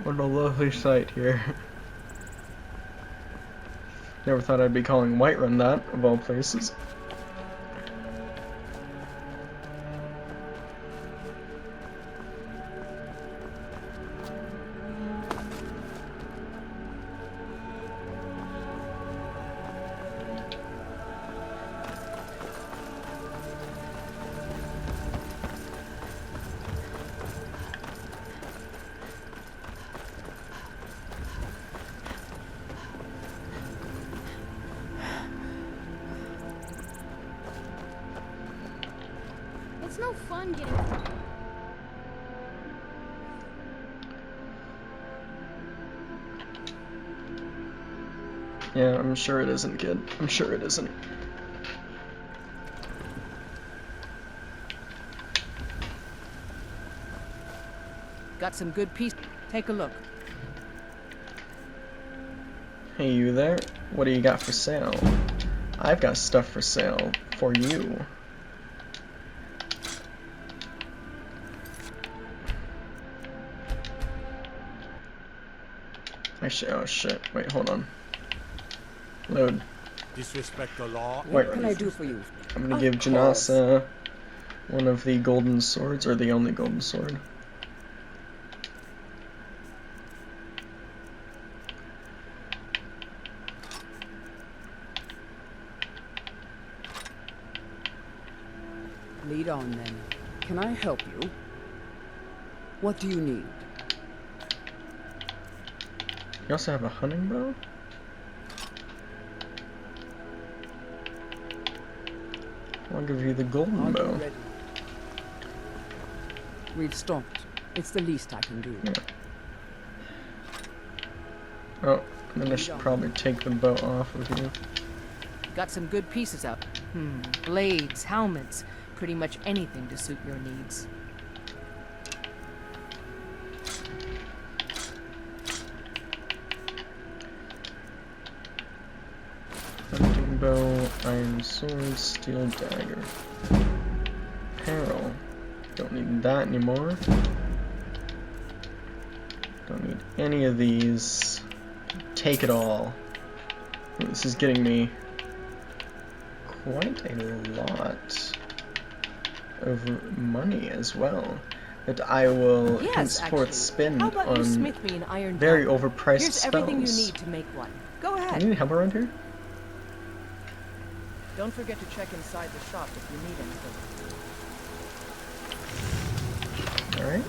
What a lovely sight here. Never thought I'd be calling Whiterun that, of all places. It's no fun getting... Yeah, I'm sure it isn't, kid. I'm sure it isn't. Got some good pieces. Take a look. Hey, you there? What do you got for sale? I've got stuff for sale for you. Actually, oh shit. Wait, hold on. Load. Disrespect the law. Wait. What can I do for you? I'm gonna give Janasa one of the golden swords, or the only golden sword. Lead on then. Can I help you? What do you need? You also have a hunting bow? I'll give you the golden bow. We've stopped. It's the least I can do. Yeah. Oh, then I should probably take the bow off of you. Got some good pieces up. Blades, helmets, pretty much anything to suit your needs. Hunting bow, iron sword, steel dagger. Apparel. Don't need that anymore. Don't need any of these. Take it all. This is getting me quite a lot of money as well that I will henceforth spend How about you on smith me an iron very dagger? overpriced Here's spells. everything you need to make one. Go ahead. Do you need help around here? Don't forget to check inside the shop if you need anything. Alright.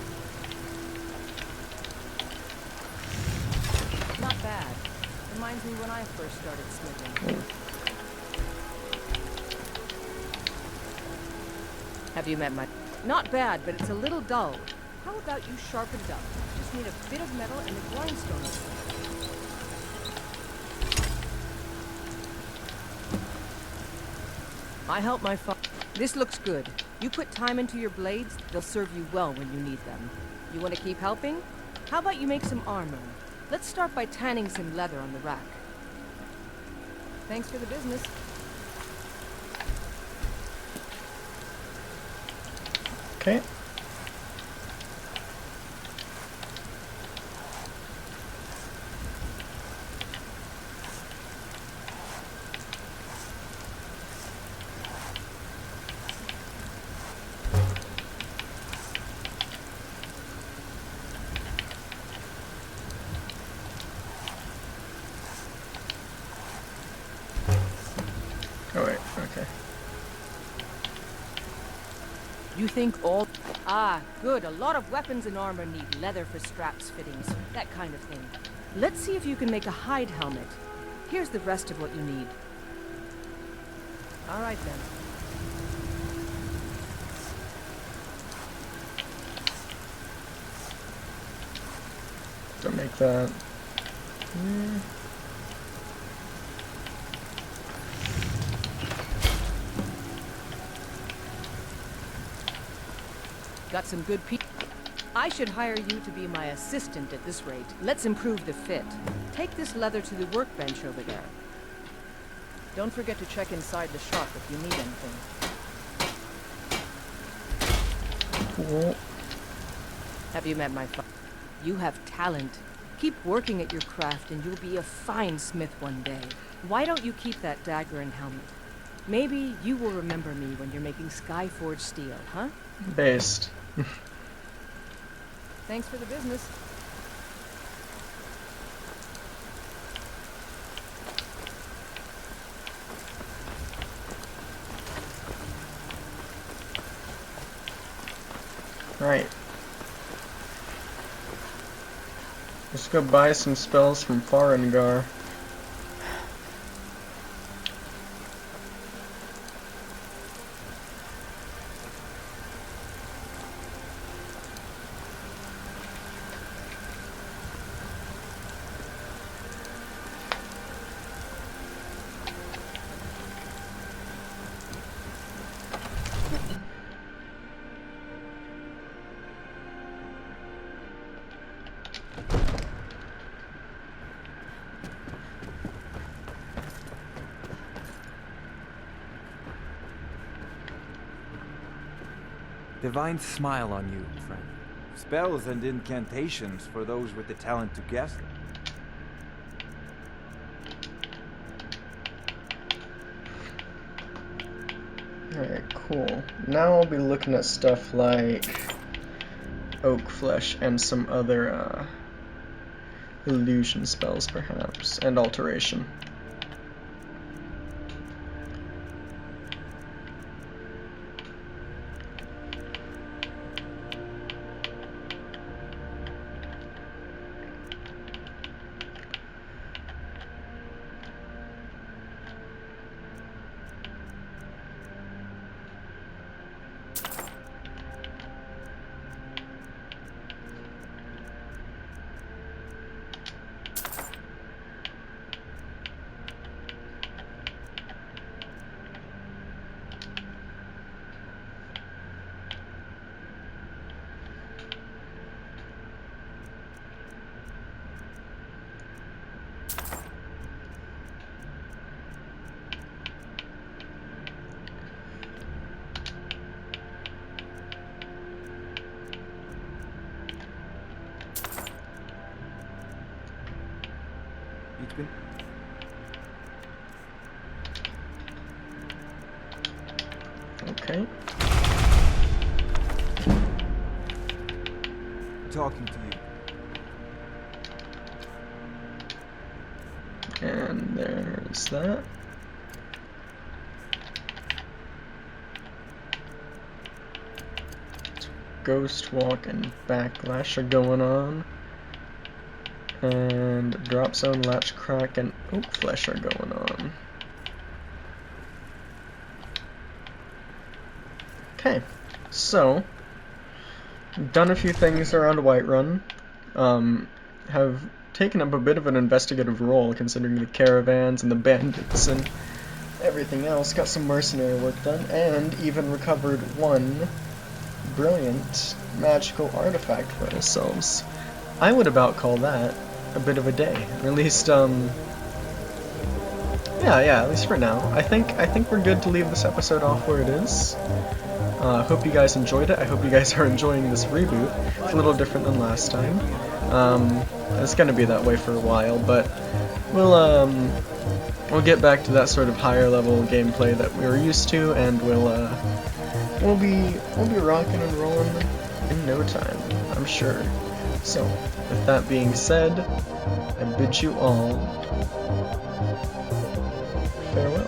Not bad. Reminds me when I first started smithing. Have you met my... Not bad, but it's a little dull. How about you sharpen it up? Just need a bit of metal and a grindstone. I help my father. This looks good. You put time into your blades, they'll serve you well when you need them. You want to keep helping? How about you make some armor? Let's start by tanning some leather on the rack. Thanks for the business. Okay. Oh wait, okay. You think all... Ah, good. A lot of weapons and armor need leather for straps, fittings, that kind of thing. Let's see if you can make a hide helmet. Here's the rest of what you need. All right, then. Don't make that. Got some good people. I should hire you to be my assistant at this rate. Let's improve the fit. Take this leather to the workbench over there. Don't forget to check inside the shop if you need anything. Cool. Have you met my father? You have talent. Keep working at your craft and you'll be a fine smith one day. Why don't you keep that dagger and helmet? Maybe you will remember me when you're making Skyforged steel, huh? Based. Thanks for the business. Right. Let's go buy some spells from Farengar. Divine smile on you, friend. Spells and incantations for those with the talent to guess them. Alright, cool. Now I'll be looking at stuff like oak flesh and some other illusion spells, perhaps, and alteration. Okay. Talking to you. And there's that. Ghost Walk and Backlash are going on. And Drop Zone, Latch Crack, and Oak Flesh are going on. Okay, so done a few things around Whiterun. Have taken up a bit of an investigative role considering the caravans and the bandits and everything else. Got some mercenary work done, and even recovered one brilliant magical artifact for ourselves. I would about call that a bit of a day. Or at least, yeah, at least for now. I think we're good to leave this episode off where it is. Hope you guys enjoyed it. I hope you guys are enjoying this reboot. It's a little different than last time. It's gonna be that way for a while, but we'll get back to that sort of higher level gameplay that we were used to, and we'll be rocking and rolling in no time, I'm sure. So, with that being said, I bid you all farewell.